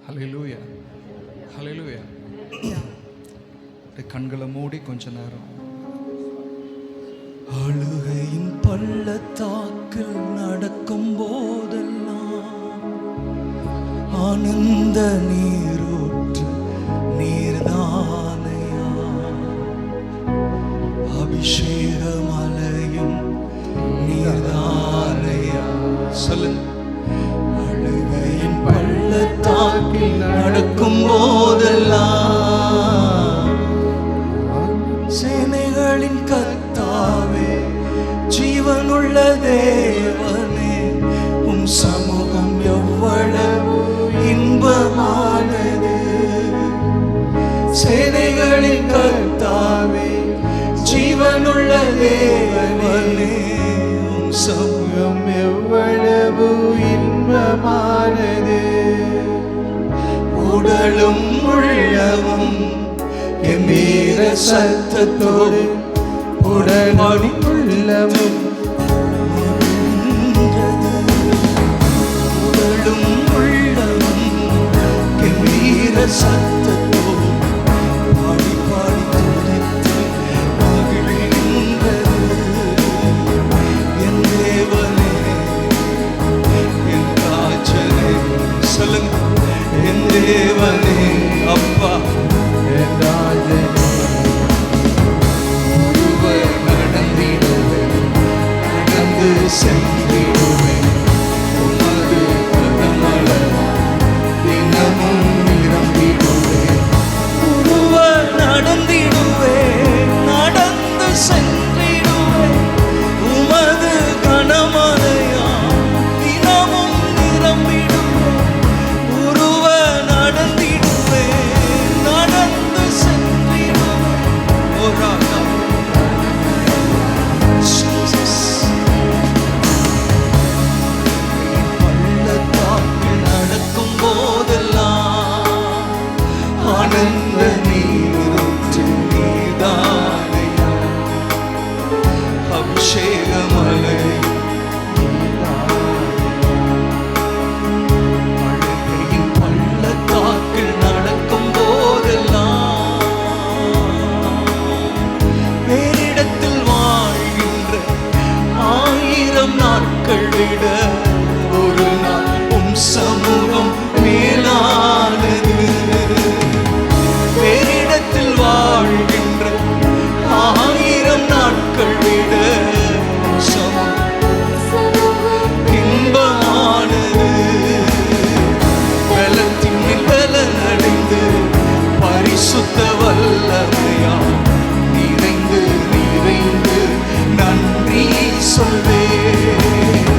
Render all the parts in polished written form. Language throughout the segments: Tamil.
ஹல்லேலூயா, ஹல்லேலூயா. கண்களை மூடி கொஞ்ச நேரம் அழுகையின் பள்ளத்தாக்கில் நடக்கும் போதெல்லாம் ஆனந்த நீரூற்று நீர்தானையா, அபிஷேக மலையும் நீர்தானையா. சொல்லுங்க. அழுகையின் பள்ளத்தாக்கில் நடக்கும் போதெல்லாம் சேனைகளின் கர்த்தாவே, ஜீவனுள்ள தேவனே, உம் சமூகம் எவ்வளவு இன்பமானது. சேனைகளின் கர்த்தாவே, ஜீவனுள்ள தேவனே, உம் சமூகம் எவ்வளவு இன்பமானது. உடலும் உள்ளமும் கம்பீர சத்தத்தோடு உடலும் உள்ளமும் உடலும் உள்ளமும் கம்பீர சத்தத்தோடு பாடி பாடி துதித்து மகிழ்கின்றது. என் தேவனே, என் ராஜனே, சொல்லுங்க. என் தேவனே, அப்பா, என் ராஜனே, ஒருவர் நடந்திடுவேன், நடந்து சென்றிடுவேன், உமது கரமளவால் தினமும் நிரம்பிடுவேன். ஒருவர் நடந்திடுவேன், நடந்து சென்றிடுவேன், உமது கனமழையால் தினமும் நிரம்பிடுவேன். ஒருவர் நடந்திடுவேன், நடந்து சென்றிடுவேன். ஓ ராஜா, பள்ளத்தாக்கில் நடக்கும் போதெல்லாம் ஆனந்த நீரூற்று நீர்தானையா, அபிஷேக மலை அழுகையின் பள்ளத்தாக்கில் நடக்கும் போதெல்லாம் வேறிடத்தில் வாழ்கின்ற 1000 நாட்கள் விட ஒரு நாள் உம் சமூகம் மேலானது. வேறிடத்தில் வாழ்கின்ற 1000 நாட்கள் விட உம் சமூகம் இன்பமானது. பலத்தின் மேல் பலனடைந்து பரிசுத்த வல்லமையால் நிறைந்து நிறைந்து நன்றி சொல்வேன்.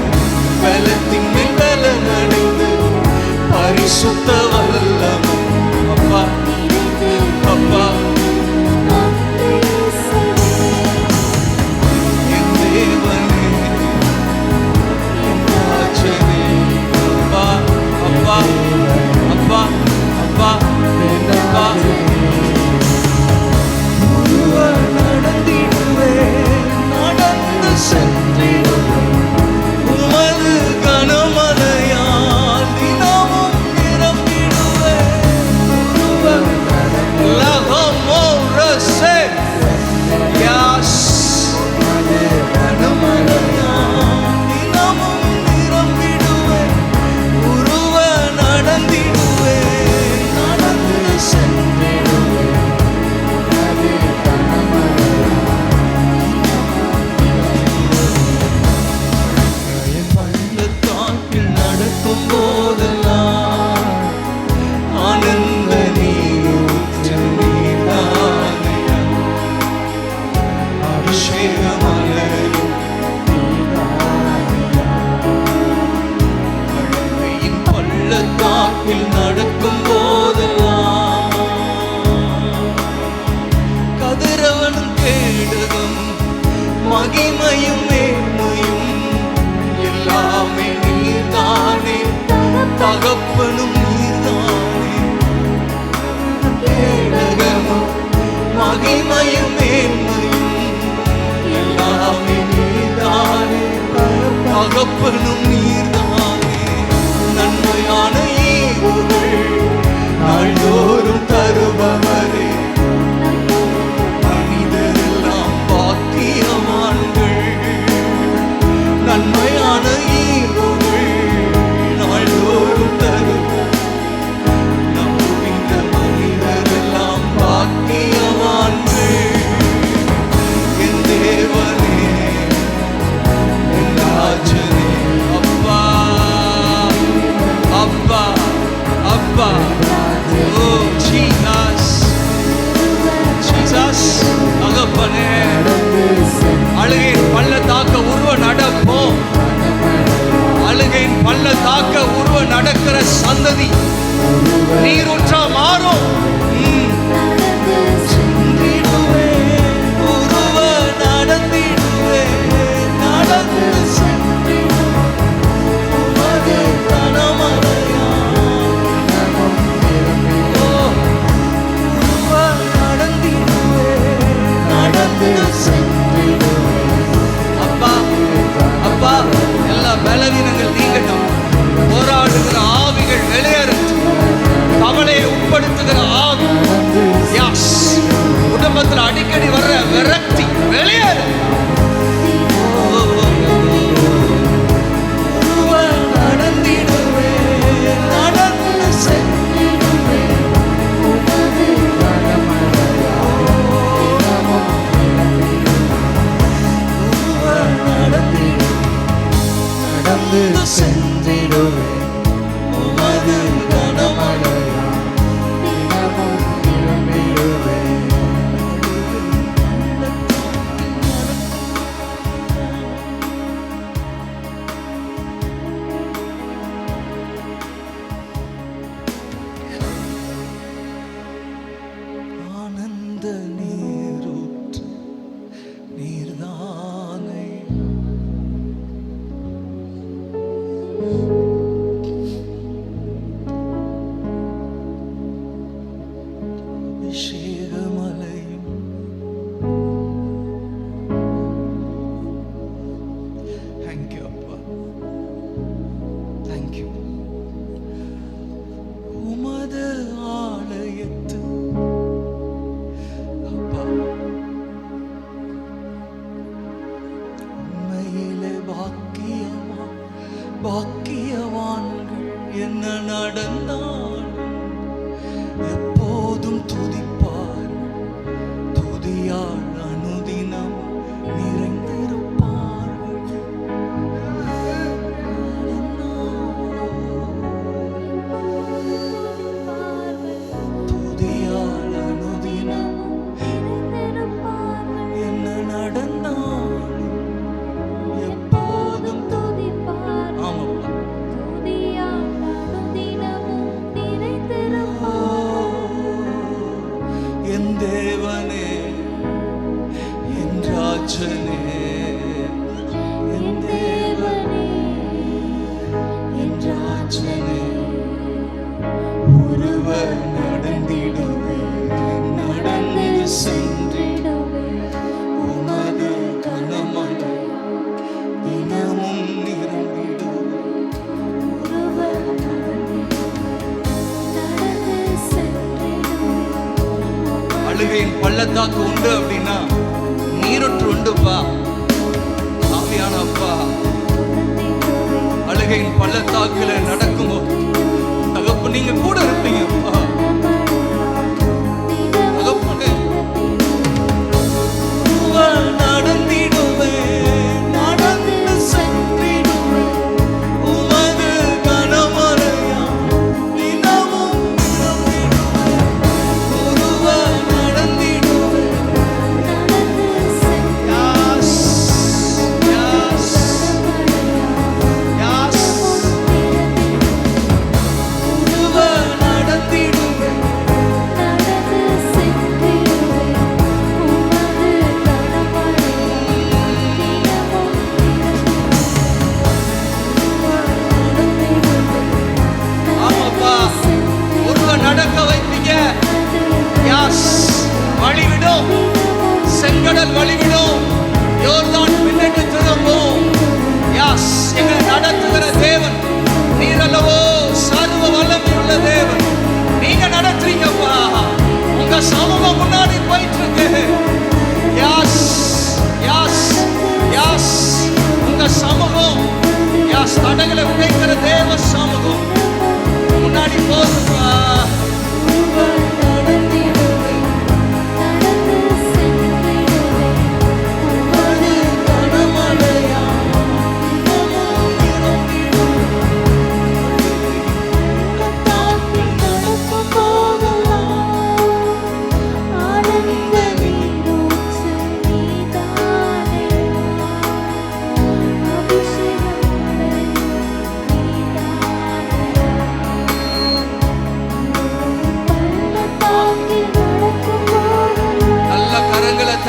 பலத்தின் மேல் பலனடைந்து பரிசுத்த வல்லமை, அப்பா, அப்பா, என் தேவனே, என் ராஜனே, அப்பா, அப்பா, அப்பா, அப்பா, அப்பா. ஒருவர் நடந்திடுவேன், நடந்து சென்றிடுவேன், உமது கனமழையால் தினமும் நிரம்பிடுவேன். ஒருவர் லகமோரசே, யாஸ், கனமழையால் தினமும் நிரம்பிடுவேன். ஒருவர் நடந்திடுவேன், நடந்து சென்றிடுவேன். பள்ளத்தாக்கில் நடக்கும் போதெல்லாம் ஆனந்த நீரூற்று நீர்தானையா, அபிஷேக மலையும் நீர்தானையா. அழுகையின் பள்ளத்தாக்கில் நடக்கும் போதெல்லாம் கதிரவனும் கேடகம் மகிமையும் மேன்மையும் எல்லாமே நீர்தானே, தகப்பனும் நீர்தானே. கேடகமும் மகிமையும் மேன்மையும் எல்லாமே நீர்தானே, தகப்பனும் நீர்தானே. நன்மையான ஈவுகள் அப்பா. ஓ ஜீசஸ், ஜீசஸ் தகப்பனே, அழுகையின் பள்ளத்தாக்க உருவ நடப்போம். அழுகையின் பள்ளத்தாக்க உருவ நடக்கிற சந்ததி நீரூற்றா மாறும். உருவ நடந்திடுவே, நடந்து பலவீனங்கள் நீங்கட்டும். போராடுகிற ஆவிகள் வெளியேறட்டும். கவலையை உட்படுத்துகிற ஆவி, குடும்பத்தில் அடிக்கடி வர்ற விரக்தி வெளியேறு. சென்றிடுவே உமது கனமழையா தினமும் திரும்பிடுவே. ஆனந்த நீரூற்று நீர்தானே, அபிஷேகமலையும் தேங்க்யூ அப்பா, தேங்க்யூ. உமது ஆலயத்து அப்பா உண்மையிலே பாக்கியவான்கள் என்ன நடந்தாலும் எப்போதும் துதிப்பார். துதியால் அனுதினம் நிறைந்திருப்பார்கள். துதியால் அனுதினம் என்ன நடந்தாலும் எப்போதும் துதிப்பார். ஆமாப்பா, என் தேவனே, என் ராஜனே, என் தேவனே, என் ராஜனே, உருவ நடந்திடுவே, நடந்து சென்றிடுவே உமது கனமழை தினமும் நிரம்பிடுவே. அழுகையின் பள்ளத்தாக்கு உண்டு அப்படின்னா நீரூற்று உண்டுப்பா. ஆவியான அப்பா, அழுகையின் பள்ளத்தாக்குல நடக்கும்போது தகப்பு நீங்க கூட இருப்பீங்க அப்பா. தகப்பனே, நடந்திடுவே, நடந்து சென்றிடுவே உமது கனமழையா தினமும் நிரம்பிடுவே. உருவ நடந்திடுவே. யாஸ், யாஸ், யாஸ். உருவ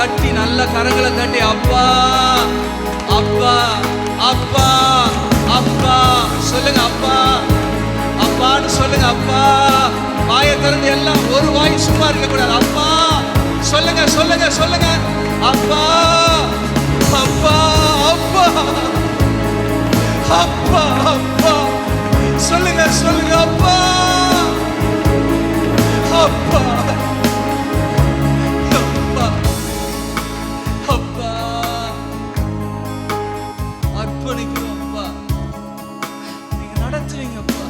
தட்டி, நல்ல கரங்களை தட்டி, அப்பா அப்பா அப்பா அப்பா சொல்லுங்க. அப்பா அப்பான்னு சொல்லுங்க. அப்பா வாயை திறந்து எல்லாம், ஒரு வாய் சும்மா இருக்க கூடாது. அப்பா சொல்லுங்க சொல்லுங்க சொல்லுங்க. அப்பா அப்பா அப்பா அப்பா அப்பா சொல்லுங்க சொல்லுங்க. அப்பா அப்பா அப்பா அப்பா அர்ப்பணிக்கிறோம். அப்பா நீங்க நடத்துவீங்கப்பா,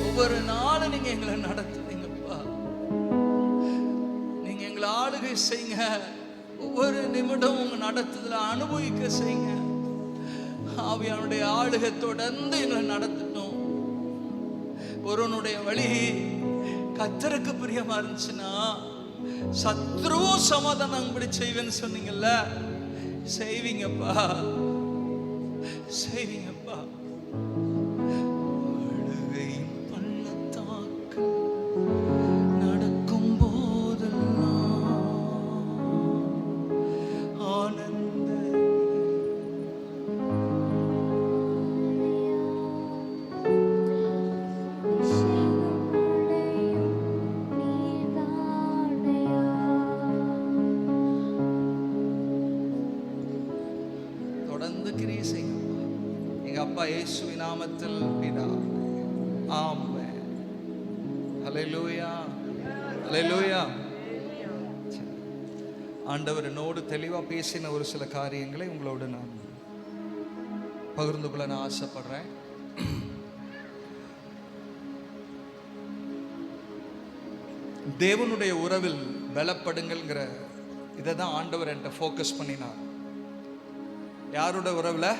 ஒவ்வொரு நாளும் நீங்க எங்களை நடத்துவீங்கப்பா. நீங்க எங்களை ஆளுகை செய்யுங்க, ஒவ்வொரு நிமிடம் உங்க நடத்துதல அனுபவிக்க செய்யுங்க. ஆவியானுடைய ஆளுகை தொடர்ந்து எங்களை நடத்தட்டும். ஒருவனுடைய வழி கர்த்தருக்கு பிரியமா இருந்துச்சுன்னா சத்ருவும் சமாதானம் இப்படி செய்வேன்னு சொன்னீங்கல்ல, செய்வீங்கப்பா செய்வீங்கப்பா. அழுகையின் பள்ளத்தாக்கு நடக்கும் போதெல்லாம் ஆனந்த இயேசுவின் நாமத்தில் பிதாவே, ஆமென். ஹல்லேலூயா ஹல்லேலூயா. ஆண்டவர் என்னோடு தெளிவா பேசின ஒரு சில காரியங்களை உங்களோடு நான் பகிர்ந்து கொள்ள நான் ஆசைப்படுறேன். தேவனுடைய உறவில் பலப்படுங்கள்ங்கிற இதை தான் ஆண்டவர் என்கிட்ட ஃபோக்கஸ் பண்ணினார். யாரோட உறவில்?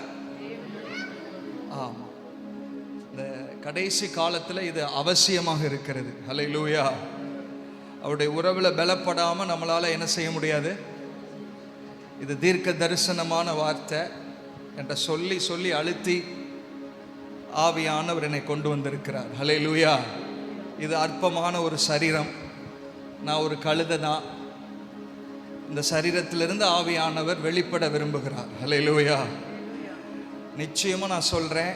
ஆமாம், இந்த கடைசி காலத்தில் இது அவசியமாக இருக்கிறது. ஹல்லேலூயா. அவருடைய உறவில் பலப்படாமல் நம்மளால் என்ன செய்ய முடியாது. இது தீர்க்க தரிசனமான வார்த்தை என்கிட்ட சொல்லி சொல்லி அழுத்தி ஆவியானவர் என்னை கொண்டு வந்திருக்கிறார். ஹல்லேலூயா. இது அற்பமான ஒரு சரீரம், நான் ஒரு கழுதை தான். இந்த சரீரத்திலிருந்து ஆவியானவர் வெளிப்பட விரும்புகிறார். ஹல்லேலூயா. நிச்சயமாக நான் சொல்கிறேன்,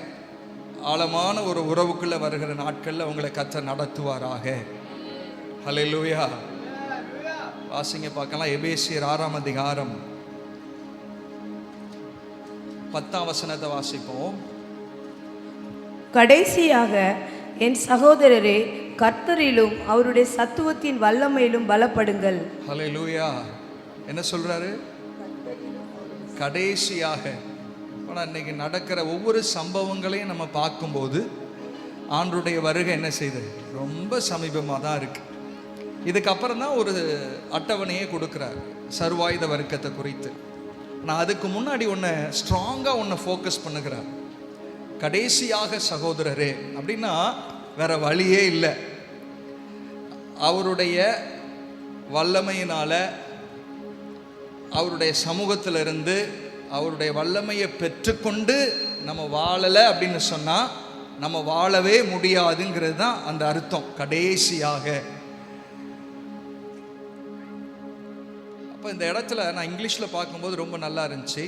ஆழமான ஒரு உறவுக்குள்ளே வருகிற நாட்களில் உங்களை கர்த்தர் நடத்துவாராக. ஹல்லேலூயா. வாசிங்க பார்க்கலாம். எபேசியர் 6ஆம் அதிகாரம் 10ஆம் வசனத்தை வாசிப்போம். கடைசியாக என் சகோதரரே, கர்த்தரிலும் அவருடைய சத்துவத்தின் வல்லமையிலும் பலப்படுங்கள். ஹல்லேலூயா. என்ன சொல்றாரு? கடைசியாக. ஆனால் இன்னைக்கு நடக்கிற ஒவ்வொரு சம்பவங்களையும் நம்ம பார்க்கும்போது ஆண்டவருடைய வருகை என்ன செய்யுது? ரொம்ப சமீபமாக தான் இருக்கு. இதுக்கப்புறம் தான் ஒரு அட்டவணையே கொடுக்குறார் சர்வாயுத வர்க்கத்தை குறித்து. நான் அதுக்கு முன்னாடி ஒன்று ஸ்ட்ராங்காக ஒன்று ஃபோக்கஸ் பண்ணுகிறார். கடைசியாக சகோதரரே அப்படின்னா வேற வழியே இல்லை. அவருடைய வல்லமையினால, அவருடைய சமூகத்திலிருந்து அவருடைய வல்லமையை பெற்றுக்கொண்டு நம்ம வாழலை அப்படின்னு சொன்னால் நம்ம வாழவே முடியாதுங்கிறது தான் அந்த அர்த்தம். கடைசியாக. அப்போ இந்த இடத்துல நான் இங்கிலீஷில் பார்க்கும்போது ரொம்ப நல்லா இருந்துச்சு.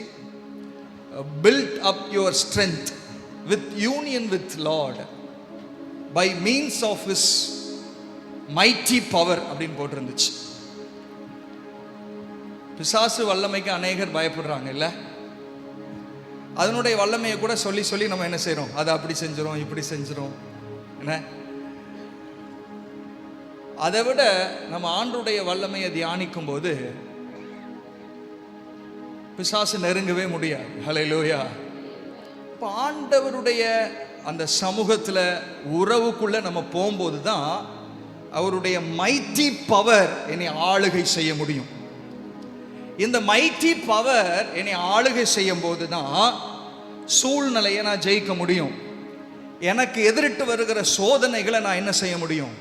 Build up your strength with union with lord by means of his mighty power அப்படின்னு போட்டிருந்துச்சு. பிசாசு வல்லமைக்கு அநேகர் பயப்படுறாங்க இல்லை? அதனுடைய வல்லமையை கூட சொல்லி சொல்லி நம்ம என்ன செய்கிறோம்? அதை அப்படி செஞ்சிடும், இப்படி செஞ்சிடும். என்ன, அதை விட நம்ம ஆண்டவருடைய வல்லமையை தியானிக்கும் போது பிசாசு நெருங்கவே முடியாது. ஹல்லேலூயா. இப்போ ஆண்டவருடைய அந்த சமூகத்தில் உறவுக்குள்ள நம்ம போகும்போது தான் அவருடைய மைட்டி பவர் என்னை ஆளுகை செய்ய முடியும். இந்த மைட்டி பவர் என்னை ஆளுகை செய்யும் போது தான் சூழ்நிலையை நான் ஜெயிக்க முடியும். எனக்கு எதிரிட்டு வருகிற சோதனைகளை நான் என்ன செய்ய முடியும்?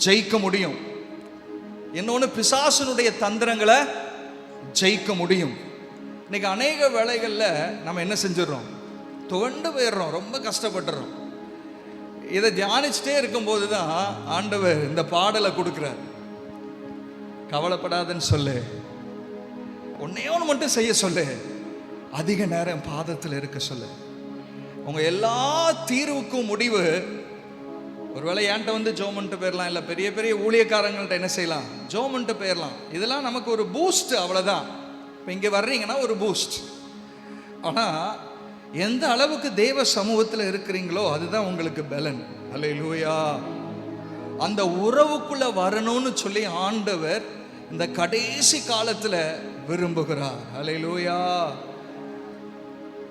ஜெயிக்க முடியும். இன்னொன்று, பிசாசனுடைய தந்திரங்களை ஜெயிக்க முடியும். இன்னைக்கு அநேக வேளைகளில் நம்ம என்ன செஞ்சிடறோம்? துவண்டு போயிடுறோம், ரொம்ப கஷ்டப்படுறோம். இதை தியானிச்சுட்டே இருக்கும்போது தான் ஆண்டவர் இந்த பாடலை கொடுக்குறார். கவலைப்படாதன்னு சொல்லு. ஒன்னே ஒன்று மட்டும் செய்ய சொல்லு, அதிக நேரம் பாதத்தில் இருக்க சொல்லு. உங்க எல்லா தீர்வுக்கும் முடிவு ஒருவேளை என்கிட்ட வந்து ஜோமன்ட்டு போயிடலாம், இல்லை பெரிய பெரிய ஊழியக்காரங்கள்ட்ட என்ன செய்யலாம், ஜோமன்ட்டு போயிடலாம். இதெல்லாம் நமக்கு ஒரு பூஸ்ட், அவ்வளோதான். இப்போ இங்கே வர்றீங்கன்னா ஒரு பூஸ்ட். ஆனால் எந்த அளவுக்கு தேவ சமூகத்தில் இருக்கிறீங்களோ அதுதான் உங்களுக்கு பலன். அல்லேலூயா. அந்த உறவுக்குள்ள வரணும்னு சொல்லி ஆண்டவர் இந்த கடைசி காலத்தில் விரும்புகிறார். அல்லேலூயா.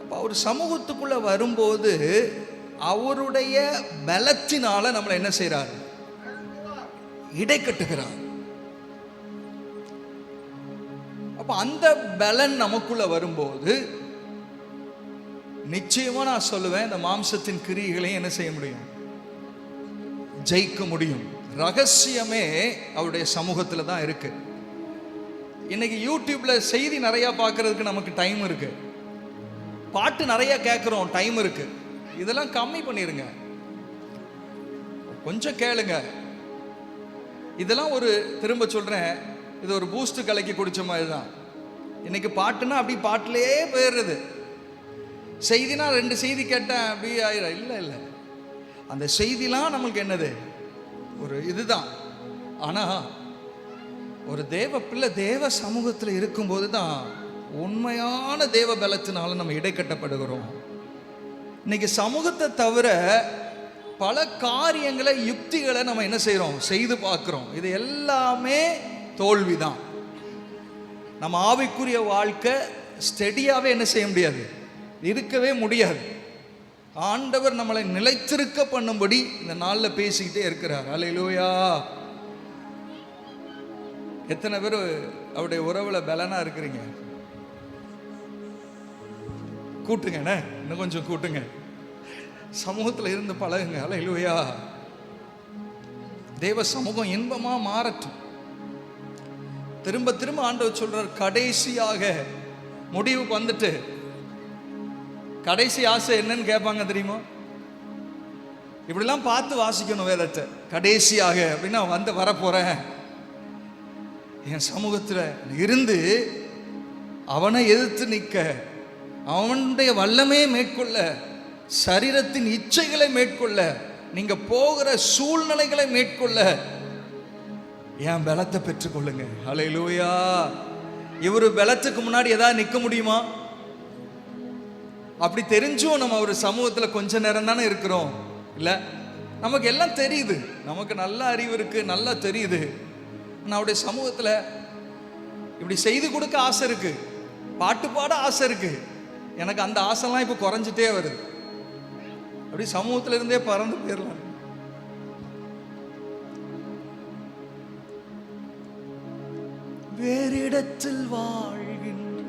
அப்போ அவர் சமூகத்துக்குள்ள வரும்போது அவருடைய பலத்தினால நம்மளை என்ன செய்றார், இடை கட்டுகிறார். அப்ப அந்த பலன் நமக்குள்ள வரும்போது நிச்சயமா நான் சொல்லுவேன், இந்த மாம்சத்தின் கிரியைகளையும் என்ன செய்ய முடியும், ஜெயிக்க முடியும். ரகசியமே அவருடைய சமூகத்துல தான் இருக்கு. இன்னைக்கு யூடியூப்ல செய்தி நிறைய பார்க்கறதுக்கு நமக்கு டைம் இருக்கு, பாட்டு நிறைய கேட்குறோம், டைம் இருக்கு. இதெல்லாம் கம்மி பண்ணிருங்க, கொஞ்சம் கேளுங்க. இதெல்லாம் ஒரு, திரும்ப சொல்றேன், இது ஒரு பூஸ்ட் கலக்கி குடிச்ச மாதிரி தான். இன்னைக்கு பாட்டுனா அப்படி பாட்டிலே போயிடுறது. செய்தினா 2 செய்தி கேட்டேன் அப்படி ஆயிரம். இல்லை இல்லை, அந்த செய்திலாம் நம்மளுக்கு என்னது, ஒரு இதுதான். ஆனால் ஒரு தேவ பிள்ளை தேவ சமூகத்தில் இருக்கும்போது தான் உண்மையான தேவ பலத்தினால நம்ம இடைக்கட்டப்படுகிறோம். இன்னைக்கு சமூகத்தை தவிர பல காரியங்களை, யுக்திகளை நம்ம என்ன செய்கிறோம், செய்து பார்க்குறோம். இது எல்லாமே தோல்விதான். நம்ம ஆவிக்குரிய வாழ்க்கை ஸ்டெடியாகவே என்ன செய்ய முடியாது, இருக்கவே முடியாது. ஆண்டவர் நம்மளை நிலைத்திருக்க பண்ணும்படி இந்த நாளில் பேசிக்கிட்டே இருக்கிறார். அல்லேலூயா. எத்தனை பேர் அவருடைய உறவுல பலனா இருக்கிறீங்க? கூட்டுங்க, இன்னும் கொஞ்சம் கூட்டுங்க, சமூகத்தில் இருந்து பழகுங்க. அல்லேலூயா. தேவ சமூகம் இன்பமா மாறட்டும். திரும்ப திரும்ப ஆண்டவர் சொல்றார், கடைசியாக முடிவுக்கு வந்துட்டு கடைசி ஆசை என்னன்னு கேட்பாங்க தெரியுமா? இப்படிலாம் பார்த்து வாசிக்கணும் வேதத்தை. கடைசியாக அப்படின்னா வரப்போறேன், என் சமூகத்தில் இருந்து அவனை எதிர்த்து நிற்க, அவனுடைய வல்லமையை மேற்கொள்ள, சரீரத்தின் இச்சைகளை மேற்கொள்ள, நீங்க போகிற சூழ்நிலைகளை மேற்கொள்ள என் பலத்தை பெற்றுக்கொள்ளுங்க. அல்லேலூயா. இவரு பலத்துக்கு முன்னாடி ஏதாவது நிற்க முடியுமா? அப்படி தெரிஞ்சும் நம்ம ஒரு சமூகத்தில் கொஞ்ச நேரம் தானே இருக்கிறோம். இல்லை, நமக்கு எல்லாம் தெரியுது, நமக்கு நல்ல அறிவு இருக்கு, நல்லா தெரியுது. நான் அவருடைய சமூகத்தில் இப்படி செய்து கொடுக்க ஆசை இருக்கு, பாட்டு பாட ஆசை இருக்கு. எனக்கு அந்த ஆசைலாம் இப்போ குறைஞ்சிட்டே வருது. அப்படி சமூகத்தில் இருந்தே பறந்து போயிடலாம். வேறிடத்தில் வாழ்கின்ற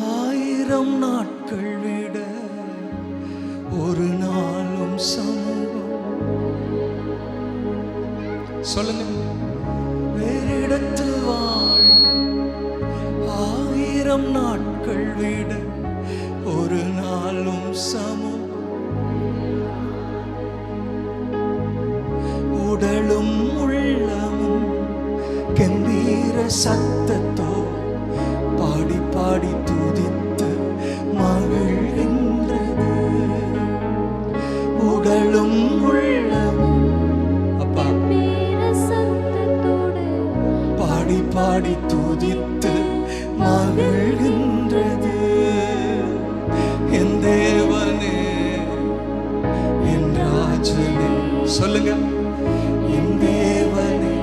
1000 நாட்கள் விட ஒரு நாளும் சமூகம். சொல்லுங்க. வேறிடத்தில் வாழ் 1000 நாட்கள் விட ஒரு நாளும் சமூகம். உடலும் உள்ளமும் கம்பீர சத்தத்தோ பாடி பாடி துதித்து மகிழ்கின்றது. உடலும் உள்ளமும் அப்பா பாடி பாடி துதித்து மகிழ்கின்றது. என் தேவனே, என் ராஜனே, சொல்லுங்க. என் தேவனே,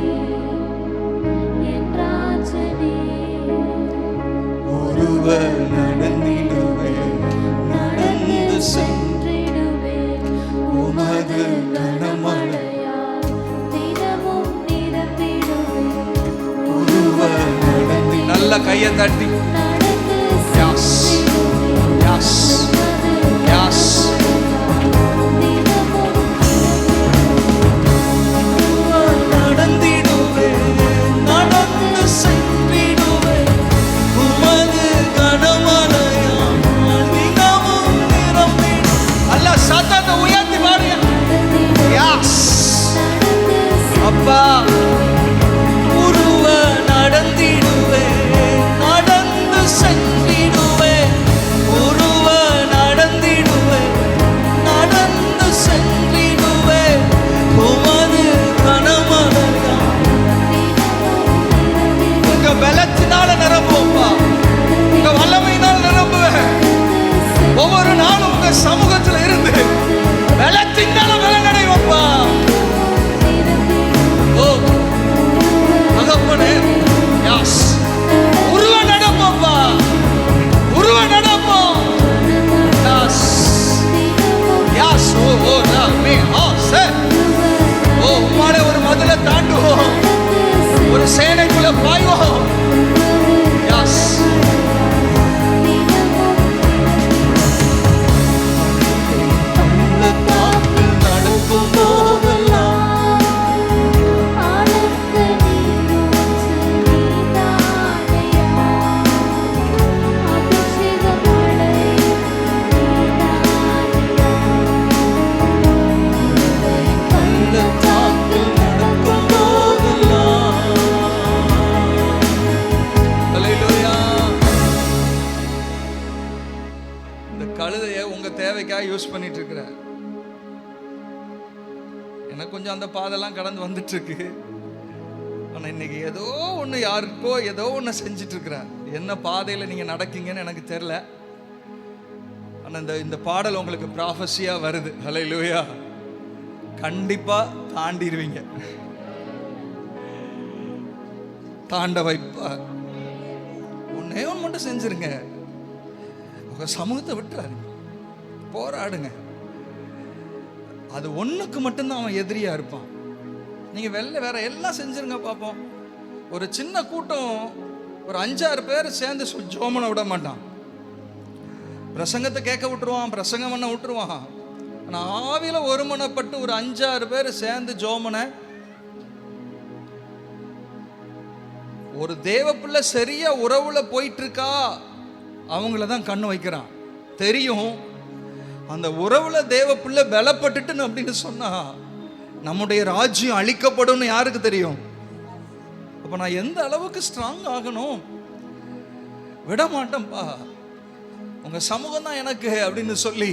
ஒருவர் நடந்திடுவே, நடந்து சென்றிடுவே, உமது கனமழையால் தினமும் நிரம்பிடுவே. ஒருவர் நடந்து, நல்ல கையை தட்டி யாஸ் யாஸ் யாஸ். நடந்திடுவே, நடந்து சென்றிடுவே, உமது கனமழையால் தினமும் நிரம்பிடும். அல்ல சத்தத்தை உயர்த்தி பாடுங்க. யாஸ் அப்பா. எனக்கு கொஞ்சம் அந்த பாதெல்லாம் கடந்து வந்துட்டு இருக்கு. ஆனால் இன்னைக்கு ஏதோ ஒன்று யாருக்கோ ஏதோ ஒன்று செஞ்சுட்டு இருக்கிறார். என்ன பாதையில் நீங்கள் நடக்கீங்கன்னு எனக்கு தெரில. ஆனால் இந்த பாடல் உங்களுக்கு ப்ராஃபஸியாக வருது. ஹல்லேலூயா. கண்டிப்பாக தாண்டிடுவீங்க. தாண்ட வைப்பா. ஒன்னே ஒன்று மட்டும் செஞ்சிருங்க. உங்கள் சமூகத்தை விட்டுறாருங்க, போராடுங்க. அது ஒன்றுக்கு மட்டும்தான் அவன் எதிரியா இருப்பான். நீங்கள் வேற எல்லாம் செஞ்சிருங்க பார்ப்போம். ஒரு சின்ன கூட்டம், ஒரு 5-6 பேர் சேர்ந்து ஜோமனை விட மாட்டான். பிரசங்கத்தை கேட்க விட்டுருவான், பிரசங்கம் பண்ண விட்டுருவான். ஆனால் ஆவியில் ஒருமனப்பட்டு ஒரு 5-6 பேர் சேர்ந்து ஜோமனை, ஒரு தேவ பிள்ளை சரியா உறவுல போயிட்டு இருக்கா அவங்கள தான் கண்ணு வைக்கிறான். தெரியும் அந்த உறவுல தேவ பிள்ளை பலப்பட்டுட்டு அப்படின்னு சொன்னா நம்முடைய ராஜ்யம் அழிக்கப்படும் யாருக்கு தெரியும்? அப்ப நான் எந்த அளவுக்கு ஸ்ட்ராங் ஆகணும்? விட மாட்டேன்பா, உங்க சமூகம் தான் எனக்கு அப்படின்னு சொல்லி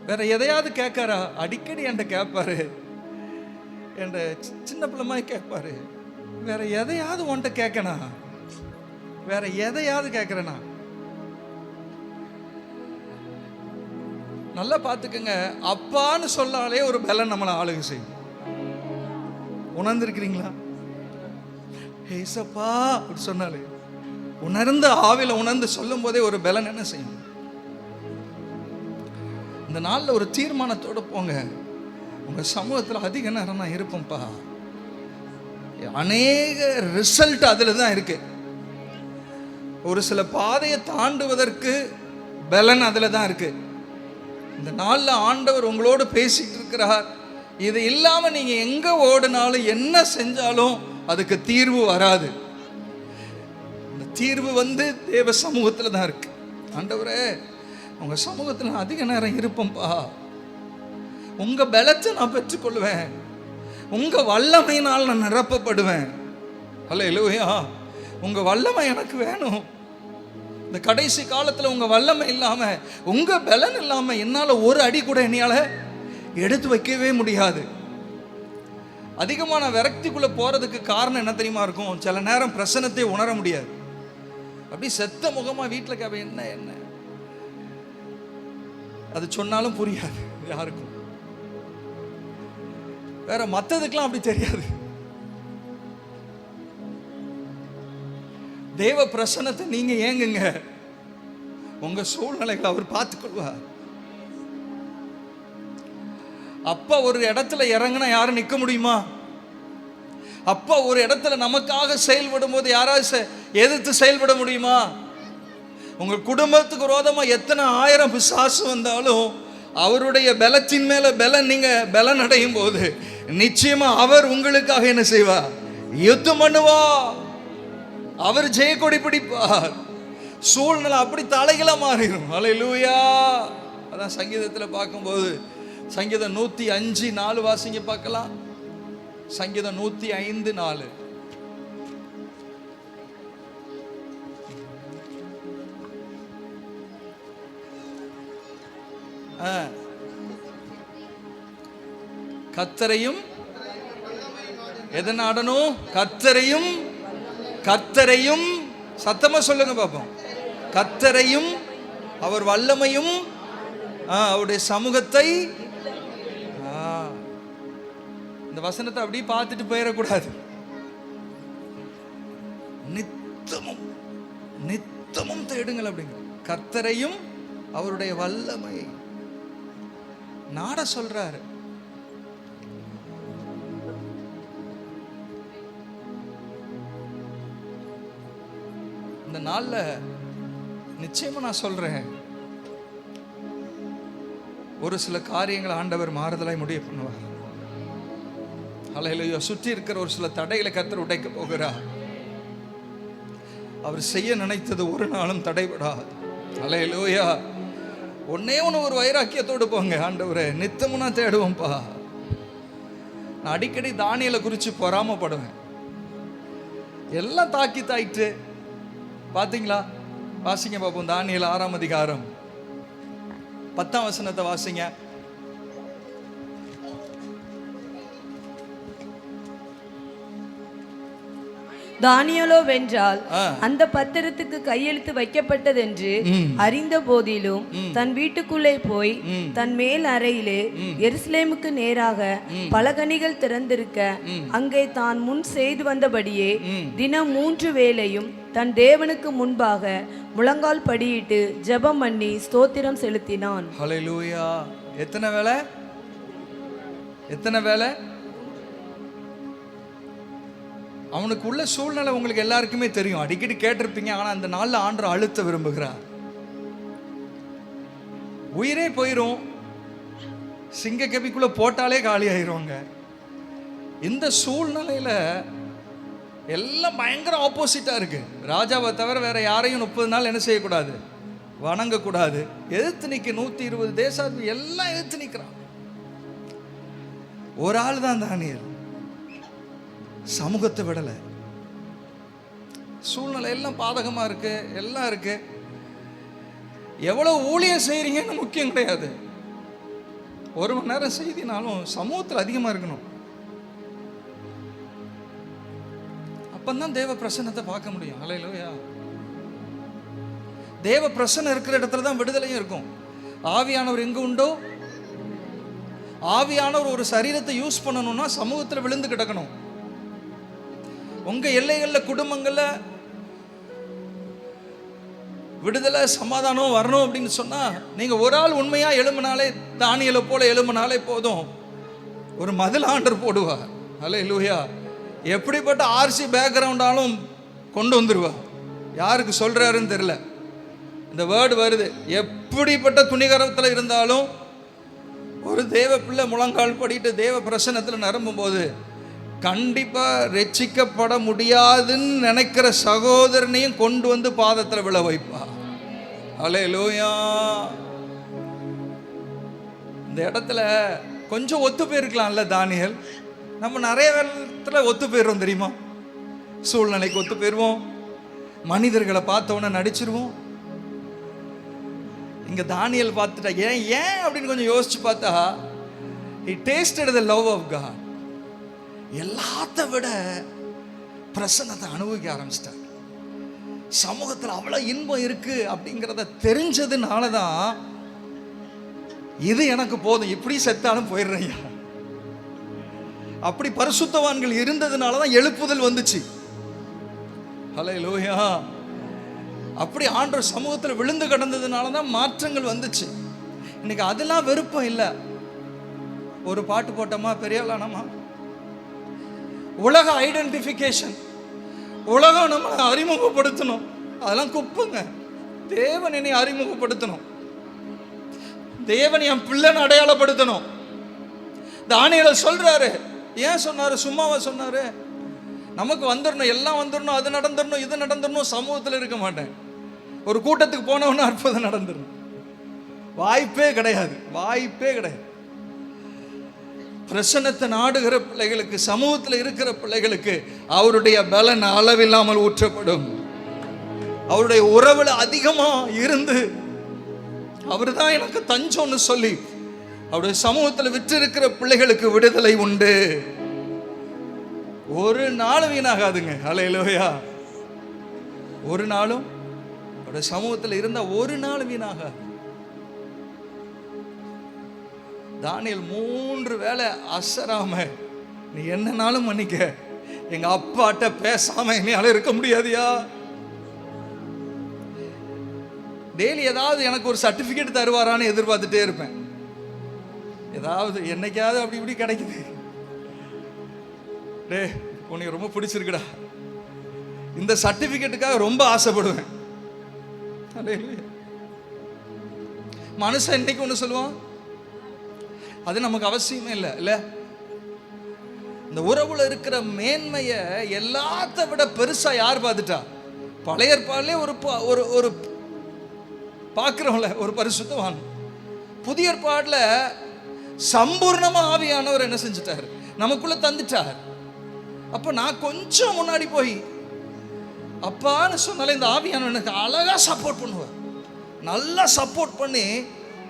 வேற எதையாவது கேட்காரா? அடிக்கடி என்கிட்ட கேட்பாரு, என் சின்ன பிள்ளைமாய் கேட்பாரு, வேற எதையாவது உன்கிட்ட கேட்கணா, வேற எதையாவது கேட்கிறேனா? நல்லா பார்த்துக்கங்க, அப்பான்னு சொல்லாலே ஒரு பலன் நம்மளை ஆளுகை செய்யும். உணர்ந்திருக்கிறீங்களா? ஏசப்பா அப்படி சொன்னாலே, உணர்ந்து ஆவில உணர்ந்து சொல்லும் போதே ஒரு பலன் என்ன செய்யும்? இந்த நாளில் ஒரு தீர்மானத்தோடு போங்க. உங்க சமூகத்தில் அதிக நேரம் நான் இருப்பேன்ப்பா. அநேக ரிசல்ட் அதில் தான் இருக்கு. ஒரு சில பாதையை தாண்டுவதற்கு பலன் அதில் தான் இருக்கு. இந்த நாளில் ஆண்டவர் உங்களோடு பேசிட்டு இருக்கிறார். இது இல்லாமல் நீங்கள் எங்கே ஓடினாலும் என்ன செஞ்சாலும் அதுக்கு தீர்வு வராது. இந்த தீர்வு தேவ சமூகத்தில் தான் இருக்கு. ஆண்டவரே, உங்கள் சமூகத்தில் நான் அதிக நேரம் இருப்பேன்ப்பா. உங்கள் பலத்தை நான் பெற்றுக்கொள்வேன். உங்கள் வல்லமையினால் நான் நிரப்பப்படுவேன். ஹல்லேலூயா. உங்கள் வல்லமை எனக்கு வேணும். இந்த கடைசி காலத்தில் உங்கள் வல்லமை இல்லாமல், உங்கள் பலன் இல்லாமல் என்னால் ஒரு அடி கூட என்னையால் எடுத்து வைக்கவே முடியாது. அதிகமான விரக்திக்குள்ளே போகிறதுக்கு காரணம் என்ன தெரியுமா இருக்கும்? சில நேரம் பிரசன்னத்தை உணர முடியாது. அப்படி செத்த முகமாக வீட்டில் கேட்பேன், என்ன என்ன அது சொன்னாலும் புரியாது யாருக்கும். வேற மற்றதுக்கெல்லாம் அப்படி தெரியாது. தேவ பிரசன்னத்தை நீங்க ஏங்குங்க, உங்க சூழ்நிலைகளை அவர் பார்த்துக்கொள்வார். அப்பா ஒரு இடத்துல இறங்கினா யாரும் நிற்க முடியுமா? அப்பா ஒரு இடத்துல நமக்காக செயல்படும் போது யாராவது எதிர்த்து செயல்பட முடியுமா? உங்க குடும்பத்துக்கு விரோதமா எத்தனை 1000 பிசாசு வந்தாலும் அவருடைய பலத்தின் மேல பலன், நீங்க பலன் அடையும் போது நிச்சயமா அவர் உங்களுக்காக என்ன செய்வார்? யுத்தம் பண்ணுவார். அவர் ஜெயக்கொடி பிடிப்பார். சூழ்நிலை அப்படி தலைகளா மாறிடும். ஹல்லேலூயா. அதான் சங்கீதத்தில் பார்க்கும்போது சங்கீதம் 105:4 வாசிங்க பார்க்கலாம். சங்கீதம் 105:4. கர்த்தரையும் எதை நாடணும்? கர்த்தரையும், கர்த்தரையும் சத்தமா சொல்லுங்க பாப்போம். கர்த்தரையும் அவர் வல்லமையும் அவருடைய சமூகத்தை. இந்த வசனத்தை அப்படியே பார்த்துட்டு போயிடக்கூடாது. நித்தமும் நித்தமும் தேடுங்கள் அப்படிங்க. கர்த்தரையும் அவருடைய வல்லமை நாட சொல்றாரு. இந்த நாள்ல நிச்சயமா நான் சொல்றேன், ஒரு சில காரியங்களை ஆண்டவர் மாறுதலாய் முடிய பண்ணுவார். ஹல்லேலூயா. சுற்றி இருக்கிற ஒரு சில தடைகளை கர்த்தர் உடைக்க போகிறார். அவர் செய்ய நினைத்தது ஒரு நாளும் தடைபடாது. ஹல்லேலூயா. ஒன்னே ஒன்று ஒரு வைராக்கியத்தோடு போங்க. ஆண்டவரே, நித்தமும் நான் தேடுவோம்ப்பா. நான் அடிக்கடி தானியலை குறித்து பொறாமப்படுவேன். எல்லாம் தாக்கி தாயிட்டு பார்த்தீங்களா? வாசிங்க பார்ப்போம். தானியேல் 6ஆம் அதிகாரம் 10ஆம் வசனத்தை வாசிங்க. தானியேலோ வென்றால் அந்த பத்திரத்துக்கு கையெழுத்து வைக்கப்பட்டதென்று அறிந்த போதிலும் தன் வீட்டுக்குள்ளே போய் தன் மேல் அறையிலே எருசலேமுக்கு நேராக பலகணிகள் திறந்திருக்க அங்கே தான் முன் செய்து வந்தபடியே தினம் 3 வேளையும் தன் தேவனுக்கு முன்பாக முழங்கால் படியிட்டு ஜெபம் பண்ணி ஸ்தோத்திரம் செலுத்தினான். ஹல்லேலூயா. எத்தனை வேளை? எத்தனை வேளை? அவனுக்கு உள்ள சூழ்நிலை உங்களுக்கு எல்லாருக்குமே தெரியும், அடிக்கடி கேட்டிருப்பீங்க. ஆனா அந்த நாள்ல ஆண்டவர் அழுத்த விரும்புகிறார். உயிரே போயிரும், சிங்க கபிக்குள்ள போட்டாலே காலி ஆயிருவாங்க. இந்த சூழ்நிலையில எல்லாம் பயங்கர ஆப்போசிட்டா இருக்கு. ராஜாவை தவிர வேற யாரையும் 30 நாள் என்ன செய்யக்கூடாது? வணங்கக்கூடாது. எதிர்த்து நிக்க 120 தேசாதிபதி எல்லாம் எதிர்த்து நிக்கிறான். ஒரு ஆள் தான் தானியேல் சமூகத்தை விடலை. சூழ்நிலை எல்லாம் பாதகமா இருக்கு, எல்லாம் இருக்கு. எவ்வளவு ஊழியம் செய்றீங்கன்னு முக்கியம் கிடையாது. 1 மணி நேரம் செய்தினாலும் சமூகத்தில் அதிகமா இருக்கணும். அப்பந்தான் தேவ பிரசன்னத்தை பார்க்க முடியும். ஹல்லேலூயா. தேவ பிரசன்னம் இருக்கிற இடத்துல தான் விடுதலையும் இருக்கும். ஆவியானவர் எங்க உண்டோ, ஆவியானவர் ஒரு சரீரத்தை யூஸ் பண்ணணும்னா சமூகத்தில் விழுந்து கிடக்கணும். உங்க எல்லைகளில் குடும்பங்கள்ல விடுதலை சமாதானம் வரணும் அப்படின்னு சொன்னா நீங்க ஒரு ஆள் உண்மையா எழும்பினாலே, தானியேலை போல எழும்பினாலே போதும், ஒரு மதில் ஆண்டவர் போடுவார். ஹல்லேலூயா. எப்படிப்பட்ட ஆர்சி பேக்ரவுண்டாலும் கொண்டு வந்துருவா. யாருக்கு சொல்றாருன்னு தெரியல, இந்த வேர்டு வருது. எப்படிப்பட்ட துணிகரத்தில் இருந்தாலும் ஒரு தேவ பிள்ளை முழங்கால் படிட்டு தேவ பிரசன்னத்தில் நிரம்பும் போது கண்டிப்பா ரட்சிக்கப்பட முடியாதுன்னு நினைக்கிற சகோதரனையும் கொண்டு வந்து பாதத்தில் விழ வைப்பா. ஹல்லேலூயா. இந்த இடத்துல கொஞ்சம் ஒத்து போயிருக்கலாம்ல தானியேல். நம்ம நிறைய இடத்துல ஒத்து போயிடுறோம் தெரியுமா? சூழ்நிலைக்கு ஒத்து போயிடுவோம், மனிதர்களை பார்த்தவொன்னே நடிச்சிருவோம். இங்க தானியேல் பார்த்துட்டா ஏன் அப்படின்னு கொஞ்சம் யோசிச்சு பார்த்தா, he tasted the love of God. எல்லாத்த விட பிரசன்னத்தை அனுபவிக்க ஆரம்பிச்சிட்டார். சமூகத்தில் அவ்வளவு இன்பம் இருக்கு அப்படிங்கிறத தெரிஞ்சதுனால தான் இது எனக்கு போதும், இப்படி செத்தாலும் போயிடுறேன். அப்படி பரிசுத்தவான்கள் இருந்ததுனால தான் எழுப்புதல் வந்துச்சு. ஹல்லேலூயா. அப்படி ஆண்டவர் சமூகத்தில் விழுந்து கிடந்ததுனால தான் மாற்றங்கள் வந்துச்சு. இன்னைக்கு அதெல்லாம் விருப்பம் இல்லை. ஒரு பாட்டு போட்டோமா, பெரியாளானமா, உலக ஐடென்டிஃபிகேஷன், உலகம் நம்மளை அறிமுகப்படுத்தணும், அதெல்லாம் குப்புங்க. தேவன் என்னை அறிமுகப்படுத்தணும், தேவன் என் பிள்ளைன்னு அடையாளப்படுத்தணும். தானியேல் சொல்றாரு. ஏன் சொன்னாரு? சும்மாவா சொன்னாரு? நமக்கு வந்துடணும், எல்லாம் வந்துடணும், அது நடந்துடணும், இது நடந்துடணும். சமூகத்தில் இருக்க மாட்டேன். ஒரு கூட்டத்துக்கு போனவொன்னு அற்புதம் நடந்துடணும், வாய்ப்பே கிடையாது, வாய்ப்பே கிடையாது. பிரசன்னத்தை நாடுகிற பிள்ளைகளுக்கு, சமூகத்தில் இருக்கிற பிள்ளைகளுக்கு அவருடைய பலன் அளவில்லாமல் ஊற்றப்படும். அவருடைய உறவுல அதிகமா இருந்து அவர் தான் எனக்கு தஞ்சம்னு சொல்லி அவருடைய சமூகத்தில் விற்று இருக்கிற பிள்ளைகளுக்கு விடுதலை உண்டு. ஒரு நாளும் வீணாகாதுங்க. ஹல்லேலூயா. ஒரு நாளும் அவருடைய சமூகத்தில் இருந்தா ஒரு நாள் வீணாகாது. தானியேல் 3 வேளை அசராம, நீ என்னன்னாலும் மன்னிக்க, எங்க அப்பாட்ட பேசாம என்னால இருக்க முடியாதியா. டெய்லி ஏதாவது எனக்கு ஒரு சர்டிபிகேட் தருவாரான்னு எதிர்பார்த்துட்டே இருப்பேன். ஏதாவது என்னைக்காவது அப்படி இப்படி கிடைக்குது. டே, உனக்கு ரொம்ப பிடிச்சிருக்குடா, இந்த சர்டிபிகேட்டுக்காக ரொம்ப ஆசைப்படுவேன். மனுஷன் இன்னைக்கு ஒன்று சொல்லுவான், அது நமக்கு அவசியமே இல்லை. இல்ல, இந்த உறவுல இருக்கிற மேன்மையை எல்லாத்த விட பெருசா யார் பார்த்துட்டா? பழைய ஏற்பாடுலே ஒரு பார்க்கிறோம்ல, ஒரு பரிசுத்தவான். புதிய ஏற்பாடுல சம்பூர்ணமா ஆவியானவர் என்ன செஞ்சுட்டாரு? நமக்குள்ள தந்துட்டார். அப்ப நான் கொஞ்சம் முன்னாடி போய் அப்பான்னு சொன்னாலே இந்த ஆவியானவர் எனக்கு அழகா சப்போர்ட் பண்ணுவார். நல்லா சப்போர்ட் பண்ணி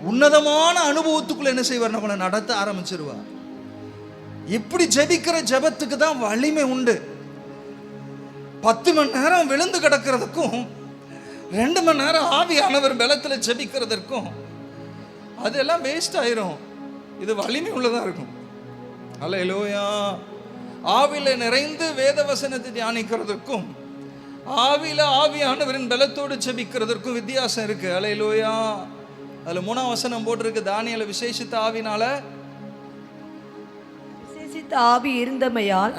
உன்னதமான அனுபவத்துக்குள்ள என்ன செய்வார்? நம்மளை நடத்த 10 மணி நேரம் விழுந்து கிடக்கிறதுக்கும் 2 மணி நேரம் ஆவியானவர் பலத்துல ஜெபிக்கிறதற்கும் அதெல்லாம் வேஸ்ட் ஆயிரும். இது வலிமை உள்ளதா இருக்கும். அல்லேலூயா. ஆவில நிறைந்து வேத வசனத்தை தியானிக்கிறதுக்கும் ஆவில ஆவியானவரின் பலத்தோடு ஜெபிக்கிறதற்கும் வித்தியாசம் இருக்கு. அல்லேலூயா. அதுல 3ஆம் வசனம் போட்டிருக்கு, தானியேல விசேஷித்த ஆவினால விசேஷித்த ஆவி இருந்தமையால்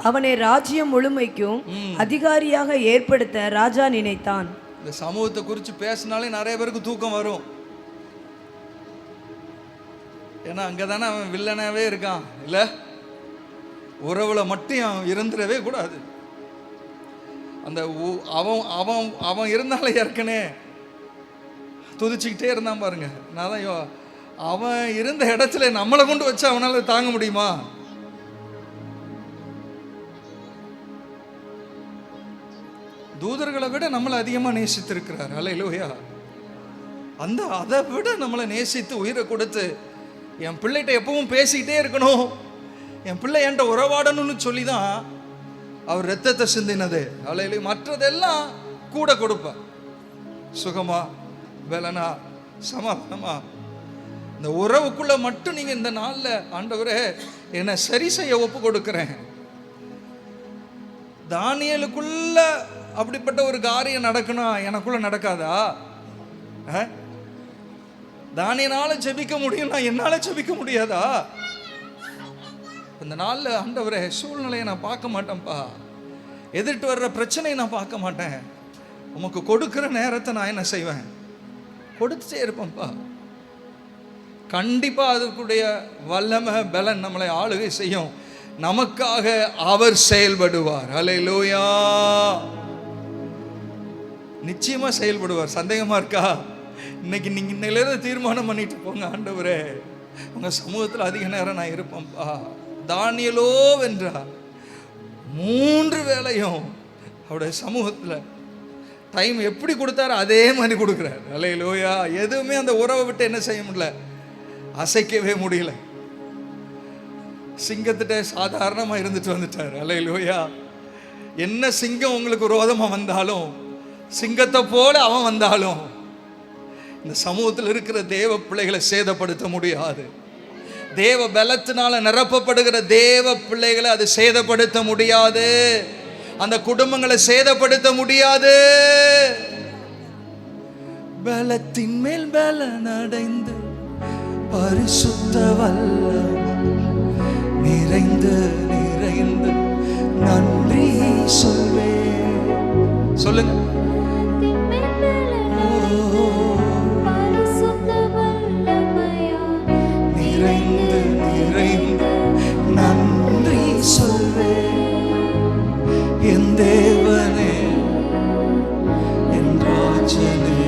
அவனை ராஜ்யம் முழுமைக்கும் அதிகாரியாக ஏற்படுத்த ராஜா நினைத்தான். இந்த சமூகத்தை குறித்து பேசினாலே நிறைய பேருக்கு தூக்கம் வரும். ஏன்னா அங்கதானே அவன் வில்லனாவே இருக்கான். இல்ல, உறவுல மட்டும் அவன் இருந்துடவே கூடாது. அந்த அவன் அவன் அவன் இருந்தாலே ஏற்கனவே துதிச்சுக்கிட்டே இருந்தான் பாருங்க. நான் தான் அவன் இருந்த இடத்துல நம்மளை கொண்டு வச்சு அவனால தாங்க முடியுமா? தூதர்களை விட நம்மளை அதிகமாக நேசித்திருக்கிறார். அல்லேலூயா. அதை விட நம்மளை நேசித்து உயிரை கொடுத்து என் பிள்ளைகிட்ட எப்பவும் பேசிக்கிட்டே இருக்கணும், என் பிள்ளை என்கிட்ட உறவாடணும்னு சொல்லி தான் அவர் ரத்தத்தை சிந்தினது. அல்லேலூயா. மற்றதெல்லாம் கூட கொடுப்பார். சுகமா, பலனா, சமாதானமா, இந்த உறவுக்குள்ள மட்டும் நீங்க இந்த நாள்ல ஆண்டவரே என்னை சரி செய்ய ஒப்பு கொடுக்கிறேன். தானியேலுக்குள்ள அப்படிப்பட்ட ஒரு காரியம் நடக்கணும், எனக்குள்ள நடக்காதா? தானியனால ஜெபிக்க முடியும்னா என்னால ஜெபிக்க முடியாதா? இந்த நாள்ல ஆண்டவரே சூழ்நிலையை நான் பார்க்க மாட்டேன்ப்பா, எதிர்த்து வர்ற பிரச்சனையை நான் பார்க்க மாட்டேன், உமக்கு கொடுக்கிற நேரத்தை நான் என்ன செய்வேன்? கொடுத்துட்டே இருப்பேன்ப்பா. கண்டிப்பா அதற்குடைய வல்லமை பலன் நம்மளை ஆளுகை செய்யும். நமக்காக அவர் செயல்படுவார். அல்லேலூயா. நிச்சயமா செயல்படுவார். சந்தேகமா இருக்கா? இன்னைக்கு நீங்க இன்னையிலிருந்து தீர்மானம் பண்ணிட்டு போங்க, ஆண்டவரே உங்க சமூகத்தில் அதிக நேரம் நான் இருப்பேன்ப்பா. தானியேலோ வென்றா 3 வேளையும் அவருடைய சமூகத்தில் டைம் எப்படி கொடுத்தாரோ அதே மாதிரி கொடுக்குறாரு. அல்லேலூயா. எதுவுமே அந்த உறவை விட்டு என்ன செய்ய முடியல, அசைக்கவே முடியல. சிங்கத்திட்ட சாதாரணமாக இருந்துட்டு வந்துட்டார். அல்லேலூயா. என்ன சிங்கம் உங்களுக்கு விரோதமாக வந்தாலும், சிங்கத்தை போல அவன் வந்தாலும் இந்த சமூகத்தில் இருக்கிற தேவ பிள்ளைகளை சேதப்படுத்த முடியாது. தேவ பலத்தினால நிரப்பப்படுகிற தேவ பிள்ளைகளை அது சேதப்படுத்த முடியாது. அந்த குடும்பங்களை சேதப்படுத்த முடியாது. பலத்தின் மேல் பலன் அடைந்து பரிசுத்த வல்லமை நிறைந்து நிறைந்து நன்றி சொல்வேன். சொல்லுங்க. நிறைந்து நிறைந்து நன்றி சொல்வேன். என் தேவனே, என் ராஜனே,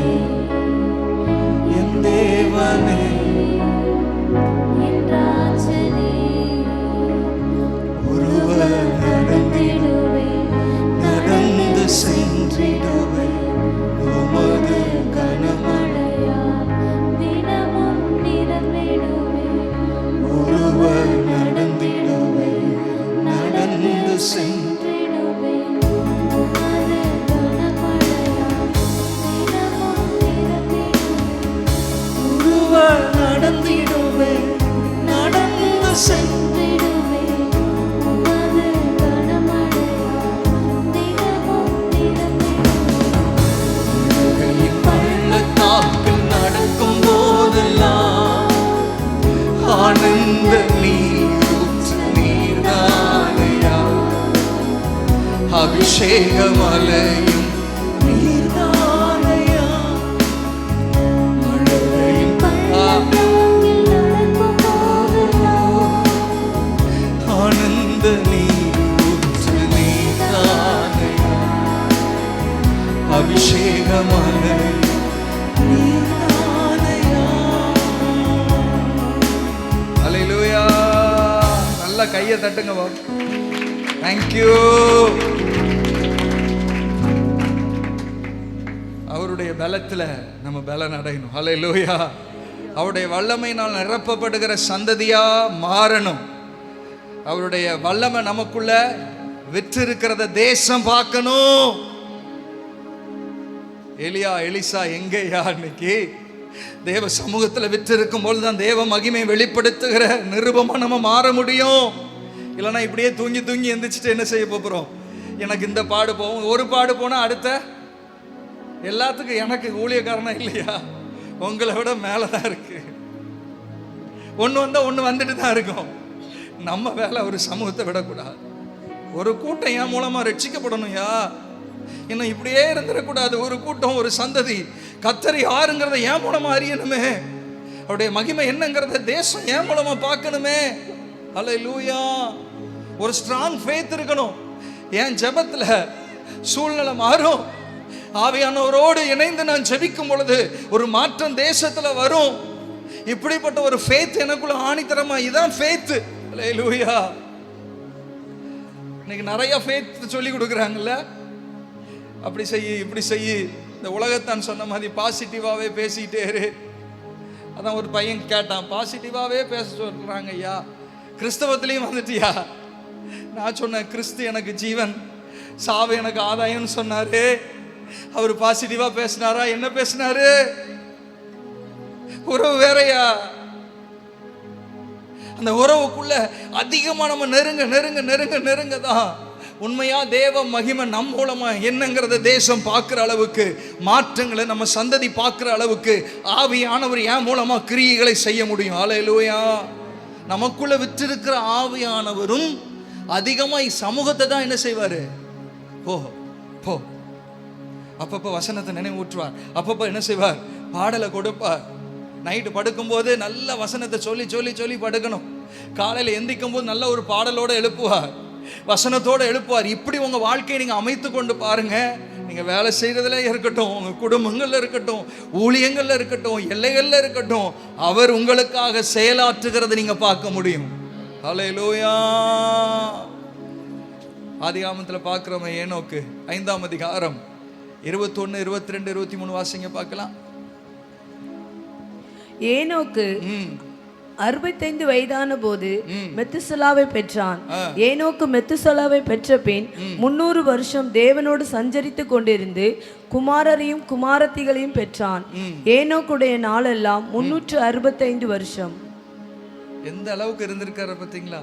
என் தேவனே, ஒருவர் நடந்து சென்றிடுவே உமது கனமழையால் தினமும் நிரம்பிடுவே. ஒருவர் நடந்திடுவே நடந்து சென்றிடுவே உமது கனமழையால் தினமும் நிரம்பிடுவே. ஒருவர் நடந்திடுவே நடந்து சென்றிடுவே உமது கனமழையால் தினமும் நிரம்பிடுவே. பள்ளத்தாக்கில் நடக்கும் போதெல்லாம் ஆனந்த நீரூற்று நீர்தானையா, அபிஷேக மலையும் நீர்தானையா, மழையும் ஆனந்த நீரூற்று நீர்தானையா, அபிஷேக மலை நீர்தானையா. அல்லேலூயா. நல்ல கையை தட்டுங்க பாபு. தேங்க்யூ. அவருடைய பலத்துல நம்ம பலன் அடையணும். அல்லேலூயா. அவருடைய வல்லமையினால் நிரப்பப்படுகிற சந்ததியா மாறணும். அவருடைய வல்லமை நமக்குள்ள விற்று இருக்கிறத தேசம் பார்க்கணும். எலிசா எங்கேயா இன்னைக்கு? தேவ சமூகத்தில் விற்று இருக்கும் பொழுதுதான் தேவ மகிமை வெளிப்படுத்துகிற நிருபமா நம்ம மாற முடியும். இல்லைன்னா இப்படியே தூங்கி தூங்கி எந்திரிச்சிட்டு என்ன செய்ய போகிறோம்? எனக்கு இந்த பாடு போகும், ஒரு பாடு போனா அடுத்த எல்லாத்துக்கும் எனக்கு ஊழியக்காரனா இல்லையா? உங்களை விட மேலதான் இருக்கு. ஒன்று வந்தா ஒன்று வந்துட்டு தான் இருக்கும். நம்ம வேலை ஒரு சமூகத்தை விடக்கூடாது. ஒரு கூட்டம் என் மூலமா ரட்சிக்கப்படணும்யா. இன்னும் இப்படியே இருந்துடக்கூடாது. ஒரு கூட்டம், ஒரு சந்ததி கர்த்தர் யாருங்கிறத என் மூலமா அறியணுமே. அவருடைய மகிமை என்னங்கிறத தேசம் என் மூலமா பார்க்கணுமே. ஹல்லேலூயா. ஒரு ஸ்ட்ராங் ஃபெய்த் இருக்கணும். என் ஜெபத்துல சூழ்நிலை மாறும். ஆவியானவரோடு இணைந்து நான் ஜெபிக்கும் பொழுது ஒரு மாற்றம் தேசத்துல வரும். இப்படிப்பட்ட ஒரு ஃபெய்த் எனக்குள்ள ஆணித்தரமா, இதான் ஃபெய்த். ஹல்லேலூயா. இன்னைக்கு நிறைய ஃபெய்த் சொல்லி கொடுக்குறாங்கல்ல. அப்படி செய்யு, இப்படி செய்யு. இந்த உலகத்தான் சொன்ன மாதிரி பாசிட்டிவாகவே பேசிக்கிட்டே இரு. அதான் ஒரு பையன் கேட்டான், பாசிட்டிவாகவே பேச சொல்கிறாங்க ஐயா, கிறிஸ்தவத்திலையும் வந்துட்டியா? நான் சொன்னேன், கிறிஸ்து எனக்கு ஜீவன், சாவு எனக்கு ஆதாயம்னு சொன்னாரு. அவர் பாசிட்டிவா பேசினாரா? என்ன பேசினாரு? உறவு வேறையா? அந்த உறவுக்குள்ள அதிகமா நம்ம நெருங்க நெருங்க நெருங்க நெருங்க தான் உண்மையா தேவ மகிமை நம் மூலமா என்னங்கிறத தேசம் பார்க்கிற அளவுக்கு, மாற்றங்களை நம்ம சந்ததி பார்க்கிற அளவுக்கு ஆவியானவர் என் மூலமா கிரியைகளை செய்ய முடியும். ஹல்லேலூயா. நமக்குள்ள விற்றிருக்கிற ஆவியானவரும் அதிகமா சமூகத்தை தான் என்ன செய்வாரு? போ போ. அப்பப்போ வசனத்தை நினைவூற்றுவார். அப்பப்போ என்ன செய்வார்? பாடலை கொடுப்பார். நைட்டு படுக்கும்போது நல்ல வசனத்தை சொல்லி சொல்லி சொல்லி படுக்கணும். காலையில் எந்திக்கும் போது நல்ல ஒரு பாடலோடு எழுப்புவார், வசனத்தோடு எழுப்புவார். இப்படி உங்கள் வாழ்க்கையை நீங்கள் அமைத்து கொண்டு பாருங்க. நீங்கள் வேலை செய்கிறதுல இருக்கட்டும், உங்கள் குடும்பங்களில் இருக்கட்டும், ஊழியங்களில் இருக்கட்டும், எல்லைகளில் இருக்கட்டும், அவர் உங்களுக்காக செயலாற்றுகிறத நீங்கள் பார்க்க முடியும். ஹல்லேலூயா. ஆதிகாமத்தில் பார்க்குறோம். ஏனோக்கு 5ஆம் அதிகாரம் 21, 22, 23 வாசிங்க பார்க்கலாம். ஏனோக்கு 65 வயதான போது மெத்துசலாவை பெற்றான். ஏனோக்கு மெத்துசலாவை பெற்ற பின் 300 வருஷம் தேவனோடு சஞ்சரித்து கொண்டிருந்து குமாரரையும் குமாரத்திகளையும் பெற்றான். ஏனோக்குடைய நாளெல்லாம் 365 வருஷம். எந்த அளவுக்கு இருந்திருக்காரு பார்த்தீங்களா?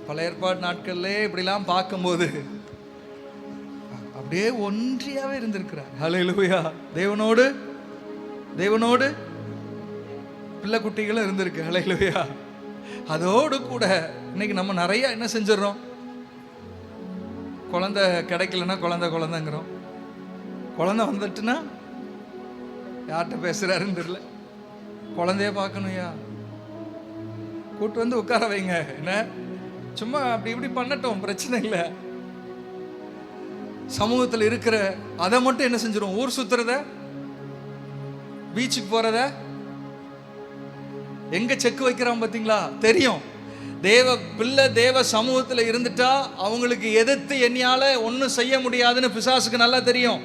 பழைய ஏற்பாடு நாட்கள்ல இப்படிலாம் பார்க்கும்போது அப்படியே ஒன்றியாவே இருந்திருக்கிறார். ஹல்லேலூயா. தேவனோடு தேவனோடு பிள்ளை குட்டிகளும் இருந்திருக்கு. ஹல்லேலூயா. அதோடு கூட இன்னைக்கு நம்ம நிறைய என்ன செஞ்சிடறோம்? குழந்தை கிடைக்கலன்னா குழந்தைங்கிறோம். குழந்தை வந்துட்டுன்னா யார்கிட்ட பேசுறாருன்னு தெரியல. குழந்தைய பார்க்கணும்யா, கூட்டு வந்து உட்கார வைங்க. என்ன சும்மா அப்படி இப்படி பண்ணட்டும், பிரச்சனை இல்லை. சமூகத்தில் இருக்கிற அதை மட்டும் என்ன செஞ்சிடும்? ஊர் சுத்துறத, பீச்சுக்கு போறத, எங்க செக் வைக்கிறான் பார்த்தீங்களா? தெரியும். தேவ பிள்ளை தேவ சமூகத்தில் இருந்துட்டா அவங்களுக்கு எதிர்த்து என்னையால ஒன்றும் செய்ய முடியாதுன்னு பிசாசுக்கு நல்லா தெரியும்.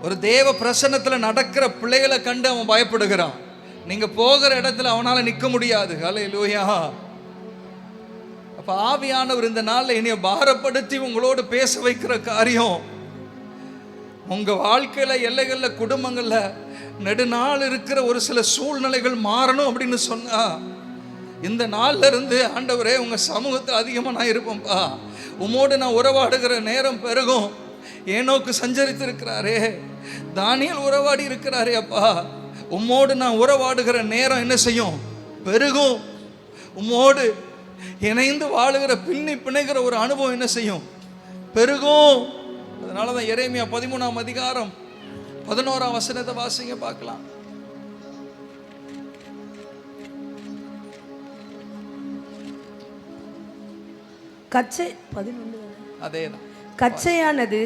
ஒரு தேவ பிரசன்னத்தில் நடக்கிற பிள்ளைகளை கண்டு அவன் பயப்படுகிறான். நீங்க போகிற இடத்துல அவனால நிற்க முடியாது. ஹல்லேலூயா. அப்ப ஆவியானவர் இந்த நாளில் என்னைய பாரப்படுத்தி உங்களோடு பேச வைக்கிற காரியம், உங்க வாழ்க்கையில எல்லைகள்ல குடும்பங்கள்ல நெடுநாள் இருக்கிற ஒரு சில சூழ்நிலைகள் மாறணும் அப்படின்னு சொன்னா, இந்த நாள்ல இருந்து ஆண்டவரே உங்க சமூகத்தில் அதிகமா நான் இருப்பேன்ப்பா, உம்மோடு நான் உறவாடுகிற நேரம் பெருகும். ஏனோக்கு சஞ்சரித்து இருக்கிறாரே, தானியேல் உறவாடி இருக்கிறாரே, அப்பா உம்மோடு நான் உறவாடுகிற நேரம் என்ன செய்யும்? பெருகும். உம்மோடு இணைந்து வாழுகிற பின்னி பிணைகிற ஒரு அனுபவம் என்ன செய்யும்? பெருகும். அதனாலதான் எரேமியா 13ஆம் அதிகாரம் 11ஆம் வசனத்தை வாசிங்க பார்க்கலாம். அதேதான். கச்சையானது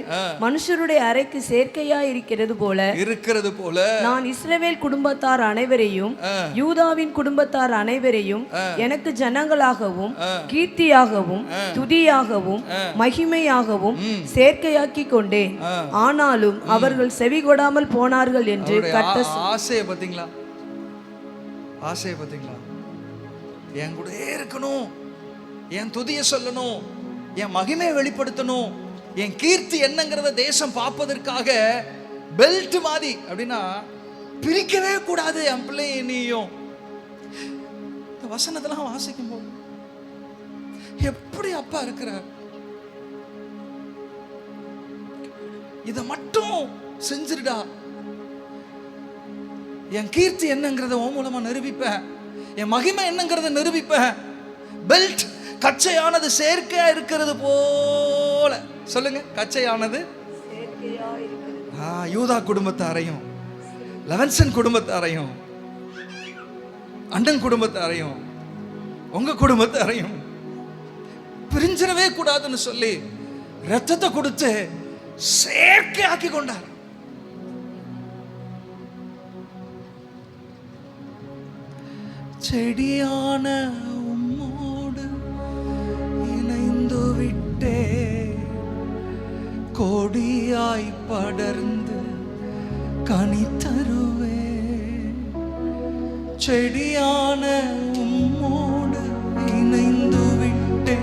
மனுஷருடைய அறைக்கு சேர்க்கையா இருக்கிறது போல நான் இஸ்ரவேல் குடும்பத்தார் அனைவரையும் யூதாவின் குடும்பத்தார் அனைவரையும் எனக்கு ஜனங்களாகவும் கீர்த்தியாகவும் துதியாகவும் மகிமையாகவும் சேர்க்கையாக்கி கொண்டேன். ஆனாலும் அவர்கள் செவி கொடாமல் போனார்கள் என்று ஆசையை பார்த்தீங்களா? ஆசையை பார்த்தீங்களா? என் கூட இருக்கணும், என் துதியை சொல்லணும், என் மகிமையை வெளிப்படுத்தணும், என் கீர்த்தி என்னங்கிறத தேசம் பார்ப்பதற்காக பெல்ட் மாதிரி அப்படின்னா பிரிக்கவே கூடாது என் பிள்ளைய நீயும். இந்த வசனத்தெல்லாம் வாசிக்கும் போது எப்படி அப்பா இருக்கிறார், இதை மட்டும் செஞ்சிருடா, என் கீர்த்தி என்னங்கிறத உன் மூலமா நிரூபிப்பேன், என் மகிமை என்னங்கிறத நிரூபிப்பேன். பெல்ட் கச்சையானது செயற்கையா இருக்கிறது போல, சொல்லுங்க, கச்சையானது யூதா குடும்பத்தாரையும் லெவன்சன் குடும்பத்தாரையும் அண்டன் குடும்பத்தாரையும் உங்க குடும்பத்தாரையும் பிரிஞ்சிடவே கூடாதுன்னு சொல்லி ரத்தத்தை கொடுத்து செயற்கை ஆக்கி கொண்டார். செடியான உம்மோடு இணைந்து விட்டே, கொடியாய் படர்ந்து கனி தருவே. செடியான உம்மோடு இணைந்து விட்டே,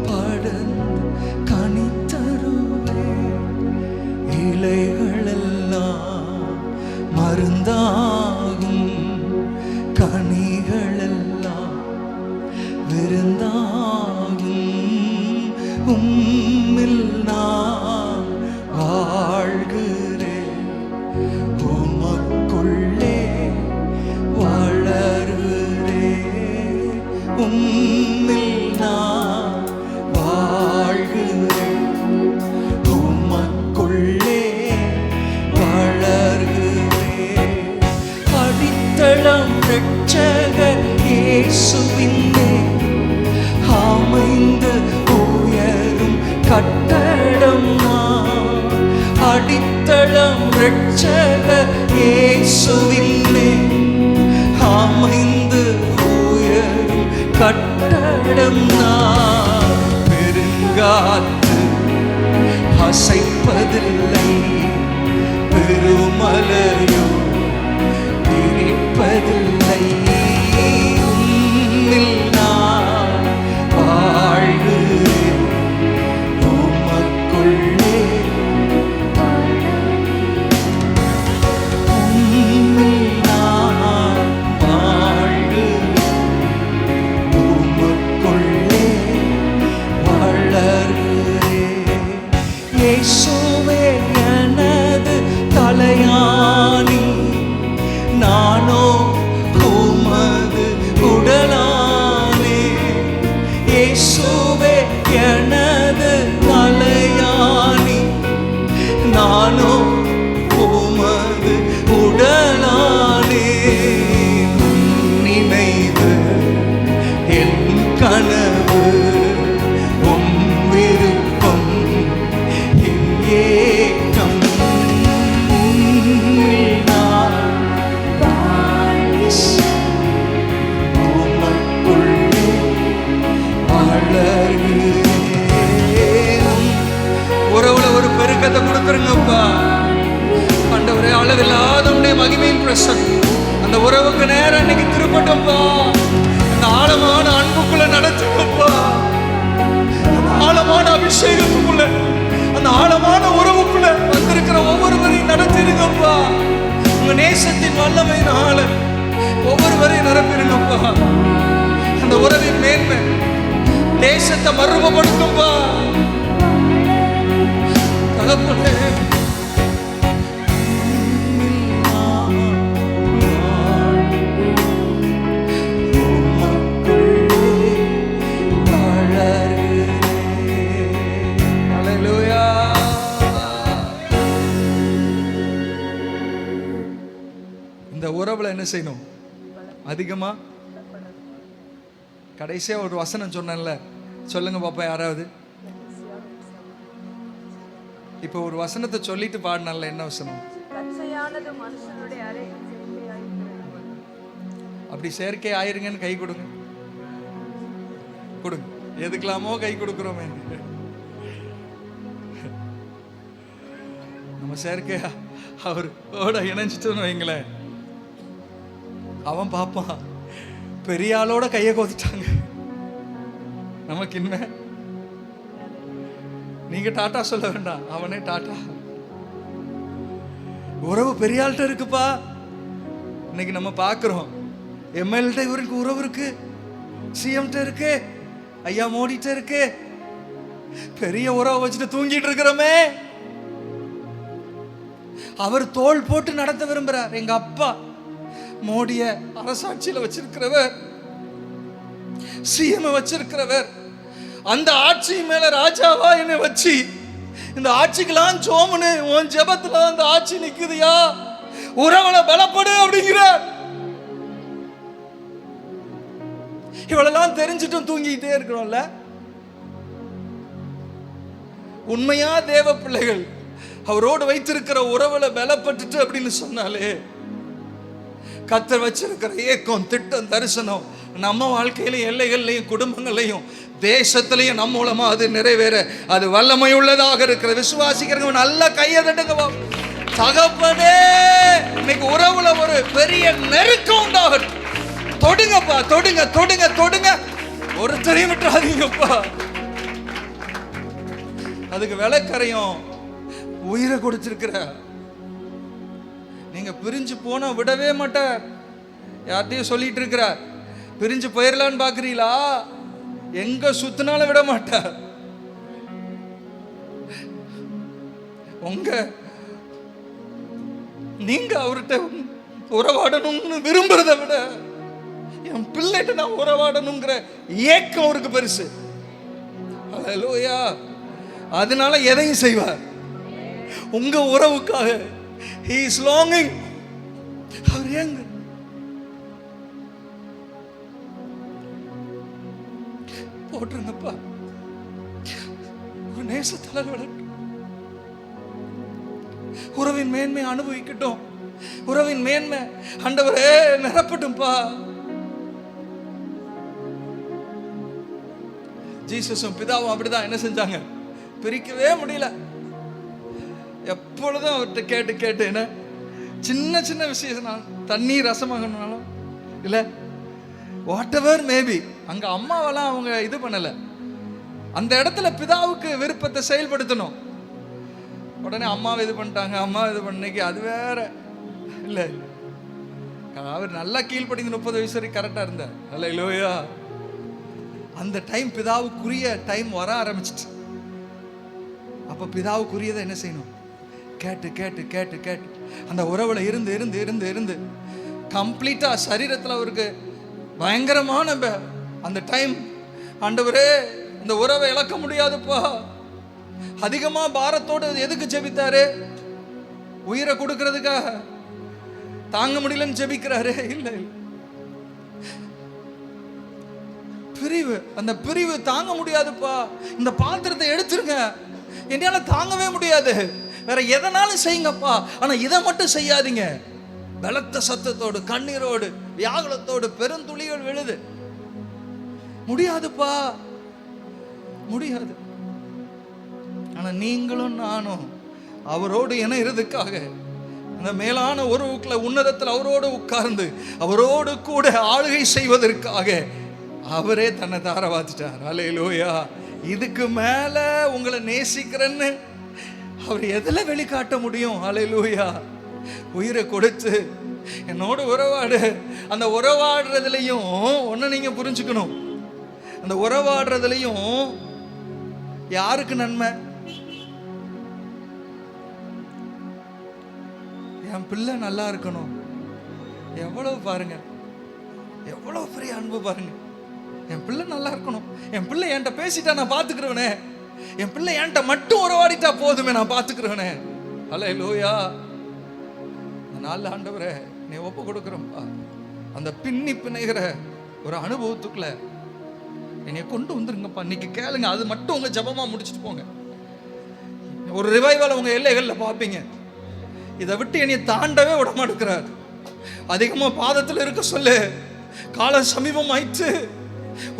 படர்ந்து கனி தருவே. இலைகளெல்லாம் மருந்தாகும், கனிகளெல்லாம் விருந்தாகும். உம்மில் நான் வாழ்கிறேன், உமக்குள்ளே வளருகிறேன். உம்மில் நான் வாழ்கிறேன், உமக்குள்ளே வளருகிறேன். அடித்தளம் இரட்சகர் இயேசுவின் அமைந்து உயரும் கட்டடம் நான். அடித்தளம் இரட்சகர் இயேசுவின் அமைந்து உயரும் கட்டடம் நான். பெருங்காற்று அசைப்பதில்லை, பெருமலையோ பிரிப்பதில்லை. உம்மில் நான் வாழ்கிறேன், உமக்குள்ளே. உம்மில் நான் வாழ்கிறேன், உமக்குள்ளே வளர்கிறேன். இயேசுவே எனது தலையாணி, நானோ உமது உடலானே. இயேசுவே எனது தலையாணி, நானோ உமது உடலானே. நினைவு என் கனவு, உம் விருப்பம் என் ஏக்கம். உம்மில் நான் உமக்குள்ளே வளர்கிறேன். உறவுல ஒரு பெருக்கத்தை கொடுத்துருங்கப்பா ஆண்டவரே. அளவில்லாத உடைய மகிமையின் பிரசன்னம் அந்த உறவுக்கு நேரம் இன்னைக்கு திருப்பட்டப்பா. அந்த ஆழமான அன்புக்குள்ள நடத்துங்கப்பா, அந்த ஆழமான அபிஷேகத்துக்குள்ள, அந்த ஆழமான உறவுக்குள்ள வந்திருக்கிற ஒவ்வொருவரையும் நடத்திருங்கப்பா. உங்க நேசத்தின் வல்லமையினால ஒவ்வொருவரையும் நிரப்பிருங்கப்பா. அந்த உறவின் மேன்மை தேசத்தை மறுபடுத்தும்பா தகப்பனே. இந்த உறவுல என்ன செய்யணும்? அதிகமா கடைசியா ஒரு வசனம் சொன்னேன்ல, சொல்லுங்க பாப்பா யாராவது. இப்போ ஒரு வசனத்தை சொல்லிட்டு பாடினால, என்ன வசனம்? அப்படி செயற்கை ஆயிருங்கன்னு கை கொடுங்க, கொடுங்க. எதுக்கலாமோ கை கொடுக்குறோமே, நம்ம செயற்கையா அவரோட இணைஞ்சிட்டோன்னு வைங்களேன், அவன் பார்ப்பான் பெரிய ஆளோட கையை கோத்துட்டாங்க. நமக்கு இனிமே நீங்க டாட்டா சொல்ல வேண்டாம், அவனே டாட்டா. உறவு பெரிய ஆள்கிட்ட இருக்குப்பா. இன்னைக்கு நம்ம பார்க்கிறோம், எம்எல்ஏ இவருக்கு உறவு இருக்கு, சிஎம்கிட்ட இருக்கு, ஐயா மோடிட்ட இருக்கு. பெரிய உறவை வச்சுட்டு தூங்கிட்டு இருக்கிறோமே. அவர் தோள் போட்டு நடத்த விரும்புறார். எங்க அப்பா மோடிய அரசாட்சியில வச்சிருக்கிறவர், சிஎம் வச்சிருக்கிறவர். அந்த ஆட்சி மேல ராஜாவா என்னை வச்சு இந்த ஆட்சிக்கெல்லாம் சோமனு உன் ஜெபத்துல அந்த ஆட்சி நிக்குதுயா, உறவுல பலப்படு அப்படிங்கிறார். இவளெல்லாம் தெரிஞ்சிட்டும் தூங்கிட்டே இருக்கிறோம்ல. உண்மையா தேவ பிள்ளைகள் அவரோடு வைத்திருக்கிற உறவுல பலப்பட்டுட்டு அப்படின்னு சொன்னாலே, கர்த்தர் வச்சிருக்கிற ஏக்கம், திட்டம், தரிசனம் நம்ம வாழ்க்கையிலையும், எல்லைகள்லையும், குடும்பங்களையும், தேசத்திலையும் நம்ம மூலமா அது நிறைவேற அது வல்லமை உள்ளதாக இருக்கிற விசுவாசிக்கிறவங்க நல்ல கையை தட்டுங்க. தகப்பனே, இன்னைக்கு உறவுல ஒரு பெரிய நெருக்கம் உண்டாகட்டும். தொடுங்கப்பா, தொடுங்க தொடுங்க தொடுங்க, ஒருத்தரையும் விட்டுறாதீங்கப்பா. அதுக்கு விலைக்கரையும் உயிரை கொடுத்திருக்கிற நீங்க பிரிஞ்சு போன விடவே மாட்டார். யார்ட்டையும் சொல்லிட்டு இருக்கிறார், பிரிஞ்சு போயிடலான்னு பாக்குறீங்களா? எங்க சுத்தினாலும் விட மாட்டார். நீங்க அவர்கிட்ட உறவாடணும்னு விரும்புறதை விட என் பிள்ளைகிட்ட நான் உறவாடணுங்கிற ஏக்கம் அவருக்கு பெருசு. அல்லேலூயா. அதனால எதையும் செய்வார் உங்க உறவுக்காக. He is longing. அவர் ஏங்க போட்டுருங்கப்பா, ஒரு நேசத்தால விளட்டும். உறவின் மேன்மை அனுபவிக்கட்டும். உறவின் மேன்மை ஆண்டவரே நிரப்பட்டும்பா. ஜீசஸும் பிதாவும் அப்படிதான் என்ன செஞ்சாங்க, பிரிக்கவே முடியல. எப்பொழுதும் அவர்கிட்ட கேட்டு கேட்டு என்ன சின்ன சின்ன விஷயம், தண்ணி ரசமாகனாலும் இல்லை வாட் எவர் மேபி, அங்க அம்மாவெல்லாம் அவங்க இது பண்ணல. அந்த இடத்துல பிதாவுக்கு விருப்பத்தை செயல்படுத்தணும். உடனே அம்மாவை இது பண்ணிட்டாங்க, அம்மா இது பண்ணி அது வேற இல்லை. அவர் நல்லா கீழ்படிந்து 30 வயசு வரைக்கும் கரெக்டா இருந்தார். அல்லேலூயா. அந்த டைம் பிதாவுக்குரிய டைம் வர ஆரம்பிச்சிட்டு, அப்ப பிதாவுக்குரியதை என்ன செய்யணும், கேட்டு கேட்டு கேட்டு கேட்டு அந்த உறவுல இருந்து இருந்து இருந்து இருந்து கம்ப்ளீட்டா சரீரத்தில் அவருக்கு பயங்கரமான அந்த டைம். ஆண்டவரே, இந்த உறவை இழக்க முடியாதுப்பா. அதிகமா பாரத்தோடு எதுக்கு ஜெபித்தாரு? உயிரை கொடுக்கறதுக்காக. தாங்க முடியலன்னு ஜெபிக்கிறாரு? இல்லை, பிரிவு, அந்த பிரிவு தாங்க முடியாதுப்பா. இந்த பாத்திரத்தை எடுத்துருங்க, என்னால தாங்கவே முடியாது, வேற எதனாலும் செய்யுங்கப்பா, ஆனா இதை மட்டும் செய்யாதீங்க. பலத்த சத்தத்தோடு, கண்ணீரோடு, வியாகுலத்தோடு, பெருந்துளிகள் விழுது. முடியாதுப்பா, முடியாது. ஆனா நீங்களும் நானும் அவரோடு இணைகிறதுக்காக அந்த மேலான உறவுக்குள்ள உன்னதத்தில் அவரோடு உட்கார்ந்து அவரோடு கூட ஆளுகை செய்வதற்காக அவரே தன்னை தாரவாத்துட்டார். அல்லேலூயா. இதுக்கு மேல உங்களை நேசிக்கிறேன்னு அவர் எதுல வெளிக்காட்ட முடியும்? அல்லேலூயா. உயிரை கொடுத்து என்னோட உறவாடு. அந்த உறவாடுறதுலையும் ஒன்னு நீங்க புரிஞ்சுக்கணும், அந்த உறவாடுறதுலையும் யாருக்கு நன்மை? என் பிள்ளை நல்லா இருக்கணும். எவ்வளவு பாருங்க, எவ்வளவு பெரிய அன்பு பாருங்க. என் பிள்ளை நல்லா இருக்கணும், என் பிள்ளை என்கிட்ட பேசிட்டா நான் பாத்துக்கிறவனே, என் பிள்ளை என்கிட்ட மட்டும் உறவாடிட்டா போதுமே நான் பாத்துக்கிறவனே. அல்லேலூயா. நாலு ஆண்டவரே நீ ஒப்பு கொடுக்குறப்பா, அந்த பின்னி பிணைகிற ஒரு அனுபவத்துக்குள்ள என்னைய கொண்டு வந்துருங்கப்பா. இன்னைக்கு கேளுங்க, அது மட்டும் உங்க ஜபமா முடிச்சுட்டு போங்க. ஒரு ரிவைவல் உங்க எல்லைகள்ல பார்ப்பீங்க. இதை விட்டு என்னைய தாண்டவே விடமாட்டேங்கிறார். அதிகமா பாதத்தில் இருக்க சொல்லு, காலம் சமீபம் ஆயிற்று,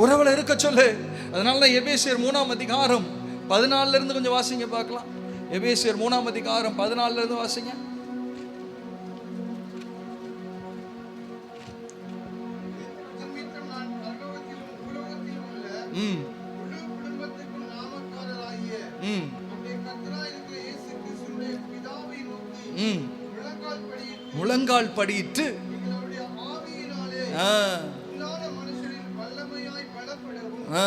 உறவுல இருக்க சொல்லு. அதனால எபேசியர் 3ஆம் அதிகாரம் 14 இருந்து கொஞ்சம் வாசிங்க பார்க்கலாம். எபேசியர் 3ஆம் அதிகாரம் 14 இருந்து வாசிங்க. ம் முழு குடும்பத்துக்கும் நாமக்காரராகிய ம் நம்முடைய கர்த்தராயிருக்கிற இயேசு கிறிஸ்துவினுடைய பிதாவை நோக்கி ம் முழங்கால் முழங்கால் படியிட்டு படியிட்டு எங்களுடைய ஆவியினாலே ஆ உள்ளான மனுஷரில் வல்லமையாய் பலப்படவும் ஆ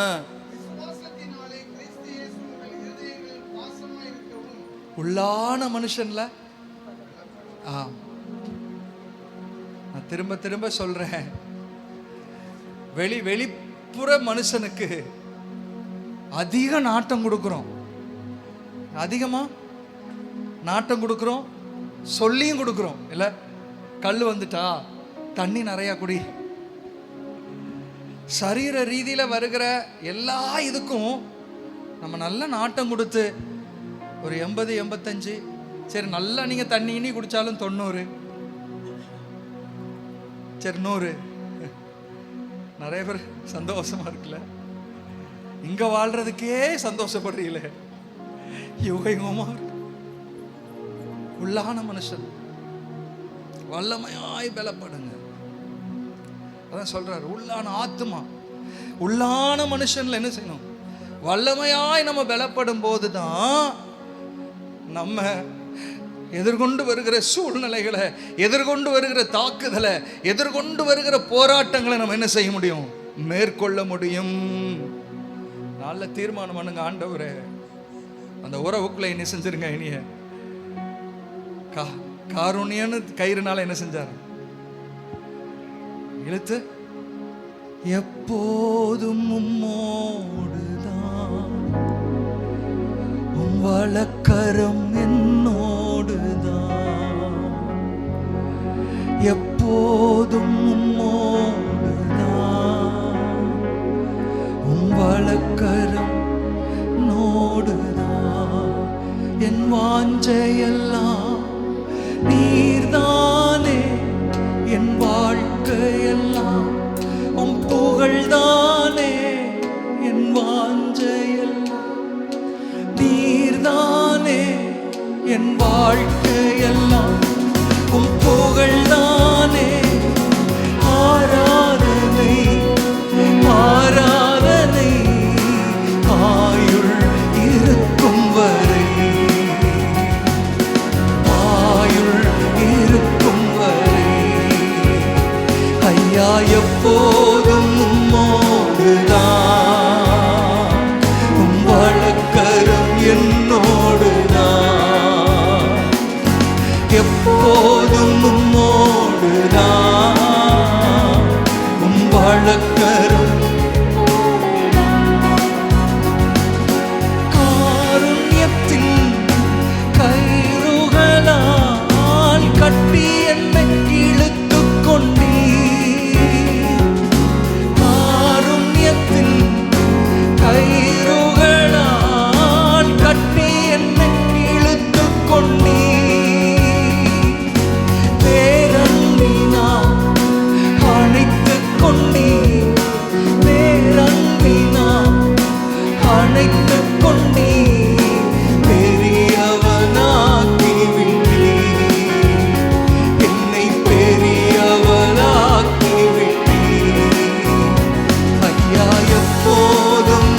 விசுவாசத்தினாலே கிறிஸ்து இயேசு உங்கள் இருதயங்களில் வாசமாயிருக்கவும் உள்ளான மனுஷன்ல ஆ நான் திரும்ப திரும்ப சொல்றேன், வெளிப்புற மனுஷனுக்கு அதிக நாட்டம் கொடுக்குறோம், அதிகமா நாட்டம் கொடுக்குறோம், சொல்லியும் கொடுக்குறோம். இல்ல கல் வந்துட்டா தண்ணி நிறையா குடி. சரீர ரீதியில வருகிற எல்லா இதுக்கும் நம்ம நல்ல நாட்டம் கொடுத்து ஒரு 80 85, சரி நல்லா நீங்க தண்ணி இனி குடிச்சாலும் 90, சரி 100. நிறைய பேர் சந்தோஷமா இருக்குல்ல, இங்க வாழ்றதுக்கே சந்தோஷப்படுறீங்களே, யுகமா உள்ளான மனுஷன் வல்லமையாய் பலப்படுங்க. அதான் சொல்றாரு, உள்ளான ஆத்மா. உள்ளான மனுஷன்ல என்ன செய்யணும்? வல்லமையாய் நம்ம பலப்படும் போதுதான் நம்ம எதிர்கொண்டு வருகிற சூழ்நிலைகளை, எதிர்கொண்டு வருகிற தாக்குதலை, எதிர்கொண்டு வருகிற போராட்டங்களை நம்ம என்ன செய்ய முடியும்? மேற்கொள்ள முடியும். நல்ல தீர்மானம் பண்ணுங்க, ஆண்டவரே அந்த உறவுக்குள்ள என்ன செஞ்சிருங்க. இனிய காருண்யன்னு கயிறுனால என்ன செஞ்சார்? இழுத்து எப்போதும் உம்மோடுதான், உம் வலக்கரம் என்னோடுதான், எப்போதும் உம்மோடுதான், உம் வலக்கரம் நோடுதான். என் வாஞ்சையெல்லாம் நீர்தானே, என் வாழ்க்கையெல்லாம் உம் புகழ்தானே, என் வாஞ்சையெல்லாம் நீர்தானே, என் வாழ்க்கையெல்லாம் உம் புகழ்தானே. ஆராதனை ஆராதனை ஆயுள் இருக்கும் வரை, ஆயுள் இருக்கும் வரை ஐயா எப்போதும் உம்மோடுதான், உம் வலக்கரம் என்னோடுதான், எப்போதும் உம்மோடுதான், உம் வலக்கரம். காருண்யத்தின் கயிறுகளால் கட்டி என்னை இழுத்துக் கொண்டீர், காருண்யத்தின் கயிறுகளால் கட்டி என்னை இழுத்துக் கொண்டீர், பேரன்பினால் அணைத்துக் கொண்டீர், பேரன்பினால் அணைத்துக் கொண்டீர், பெரியவனாக்கி விட்டீர், என்னை பெரியவனாக்கி விட்டீர். ஐயா எப்போதும்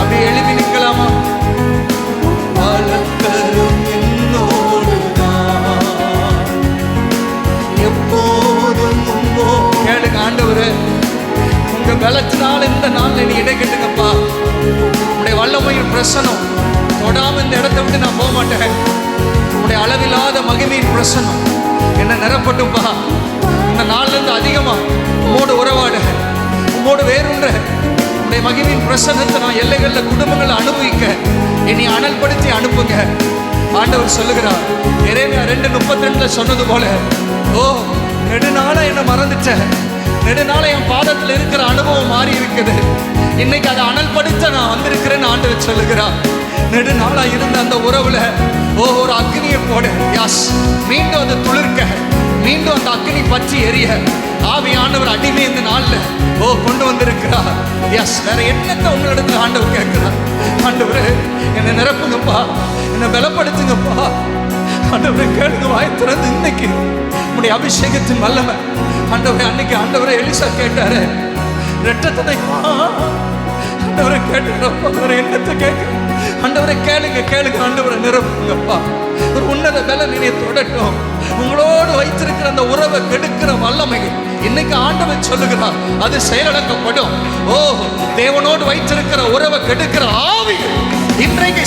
அப்படி எழுதி நிற்கலாமா? வலக்கரம் என்னோடுதான், எப்போதும் கேளுங்க. ஆண்டவரே உங்க பலத்தினால இந்த நாள்ல நீ இடை கட்டுங்கப்பா. உங்களுடைய வல்லமையின் பிரசனம் தொடாம இந்த இடத்தை விட்டு நான் போக மாட்டேன். உங்களுடைய அளவில்லாத மகிமையின் பிரசனம் என்ன நிரப்பட்டும்பா. இந்த நாள்ல இருந்து அதிகமா உம்மோடு உறவாட, உம்மோடு வேறுன்ற உங்களுடைய மகிமையின் பிரசனத்தை நான் எல்லைகள்ல குடும்பங்களை அனுபவிக்க என்னை அனல்படுத்தி அனுப்புங்க. ஆண்டவர் சொல்லுகிறார், எரேமியா 2:32 சொன்னது போல, ஓ நெடுநாளா என்ன மறந்துட்டேன், நெடுநாள என் பாதத்தில் இருக்கிற அனுபவம் மாறி இருக்குது, இன்னைக்கு அதை அனல்படுத்த நான் வந்திருக்கிறேன்னு ஆண்டவர் சொல்லுகிறார். நெடுநாளா இருந்த அந்த உறவுல ஒரு அக்னியை போட, யாஸ் மீண்டும் அது துளிர்க்க, மீண்டும் அந்த அக்னி பற்றி எரிய ஆவியானவர் அடிமை இந்த நாள்ல கொண்டு வந்திருக்கிறார். எஸ், வேற என்னத்தை உங்களிடத்துல ஆண்டவர் கேட்கிறார்? ஆண்டவரே என்னை நிரப்புங்கப்பா, என்னை பலப்படுத்துங்கப்பா. ஆண்டவரை கேளுங்க, வாய் திறந்து இன்னைக்கு உடைய அபிஷேகத்தின் வல்லமை. ஆண்டவரே அன்னைக்கு ஆண்டவரே எலிசா கேட்டாரு, ரெட்டத்தனை ஆண்டவரை கேட்டுறப்பா, வேற என்னத்தை கேட்க? ஆண்டவரை கேளுங்க, கேளுங்க, ஆண்டவரை நிரப்புங்கப்பா. ஒரு உன்னத பலன் என்னை தொடட்டும். உங்களோடு வைத்திருக்கிற அந்த உறவை கெடுக்கிற வல்லமைகள் இன்னைக்கு ஆண்டவர் சொல்லுகிறார், அது செயலிழக்கப்படும். ஓ, தேவனோடு வைத்திருக்கிற உறவை கெடுக்கிற ஆவிகள் இன்றைக்கு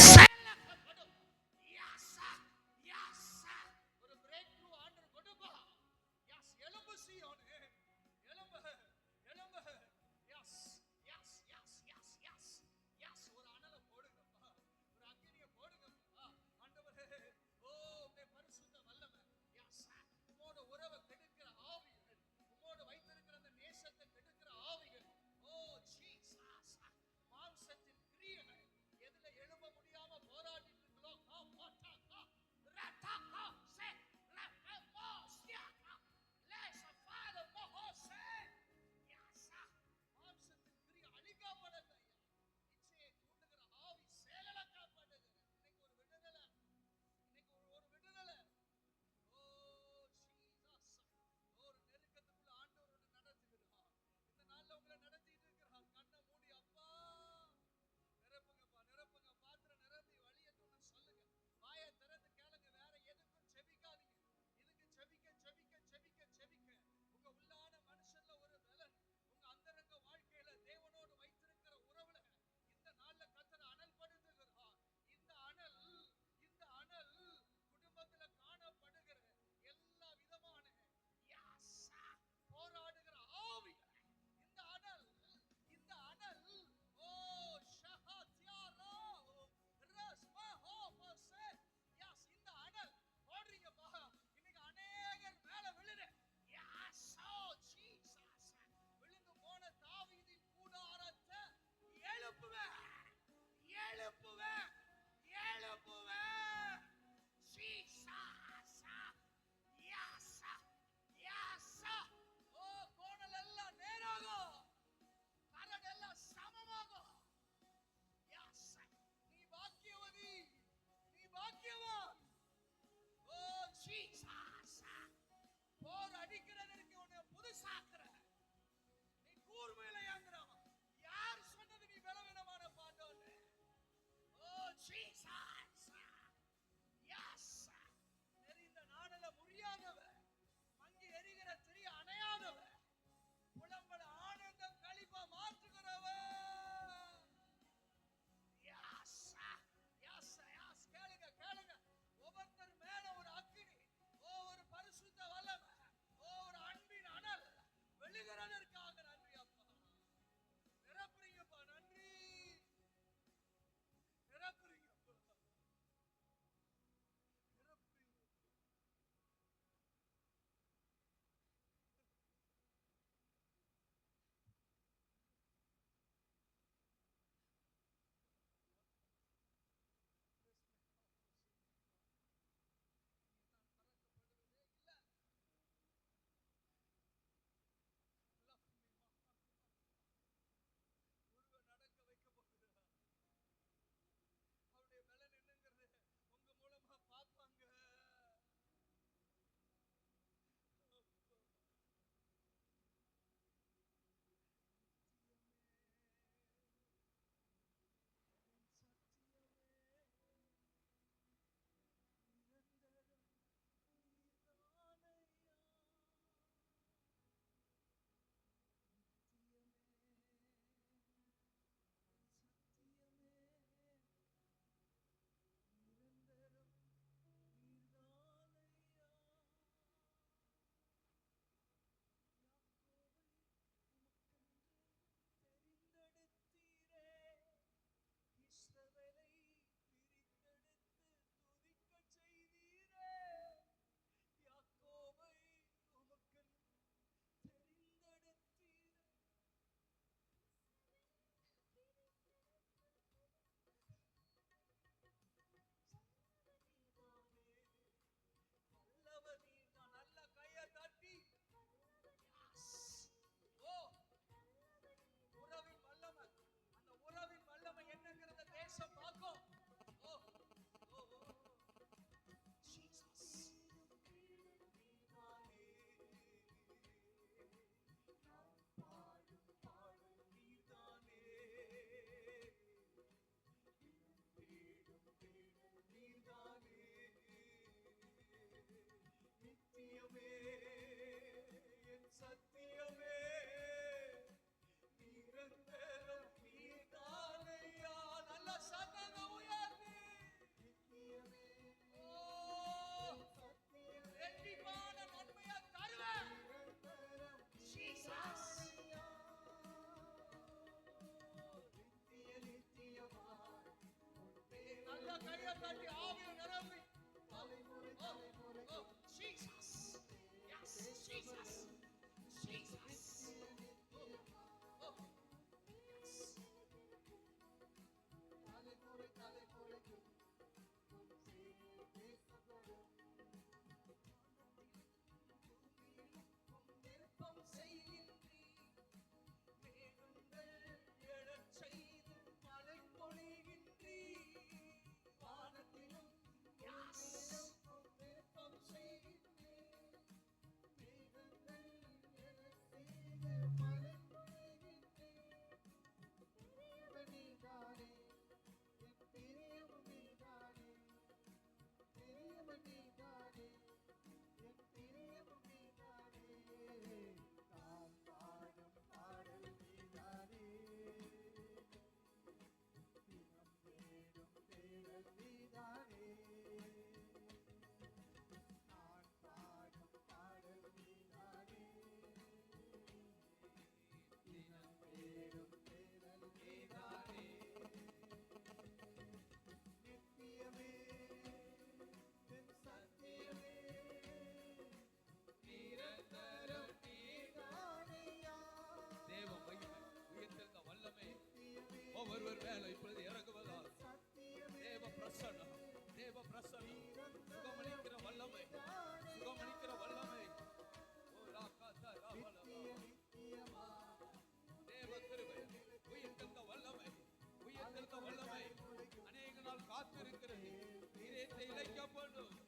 வேண்டும்.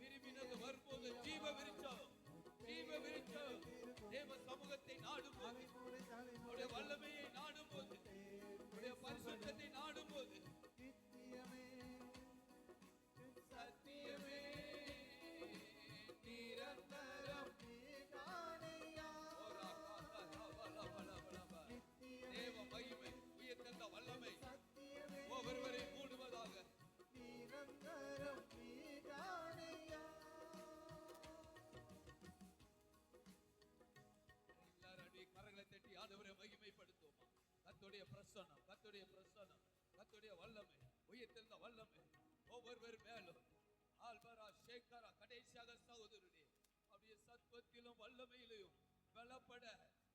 விரும்பினது வரும்போது ஜீவ விருட்சம் தேவ சமூகத்தை நாடும் போது, அவருடைய வல்லமையை நாடும் போது, அவருடைய பரிசுத்தத்தை நாடும் போது, சத்தியமே நிரந்தரம் தேவ மகிமை உயர்ந்த வல்லமை ஒவ்வொருவரை மூடுவதாக. கரங்களை தட்டி ஆண்டவரை மகிமைப்படுத்துவோமா. கர்த்தருடைய பிரசன்னம், கர்த்தருடைய பிரசன்னம், கர்த்தருடைய வல்லமை, உயர்ந்த வல்லமை ஒவ்வொருவர் மேலும் ஆல்பரா ஷேகரா கடைசியாக சகோதரனே அப்படியே சத்துவத்திலும் வல்லமையிலும் பலப்பட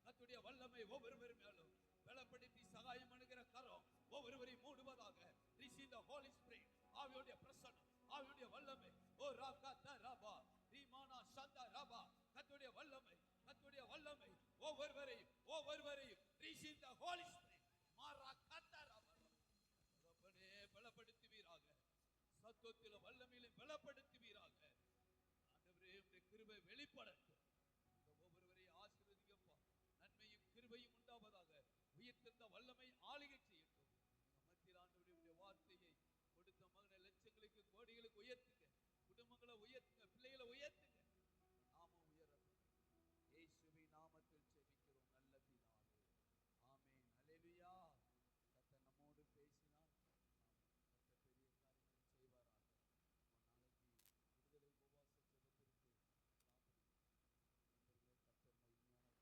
கர்த்தருடைய வல்லமை ஒவ்வொருவர் மேலும் பலப்படுத்தி சகாயம் பண்ணுகிற கரம் ஒவ்வொருவரையும் மூடுவதாக. Receive the Holy Spirit. ஆவியுடைய பிரசன்னம், ஆவியுடைய வல்லமை. ஓ ராகா ரபா ரீமானா சந்தா ரபா கர்த்தருடைய வல்லமை, கர்த்தருடைய வல்லமை ஒவ்வொருவரையும் Receive the Holy Spirit. மாரா கத்தா ரபா ரப்பனே பலப்படுத்துவீராக. சத்துவத்திலும் வல்லமையிலும் பலப்படுத்துவீராக. ஆண்டவரே உம்முடைய கிருபை வெளிப்படட்டும். ஒவ்வொருவரையும் ஆசீர்வதிக்கப்பா. நன்மையும் கிருபையும் உண்டாவதாக. உயிர்த்தெழுந்த வல்லமை ஆளுகை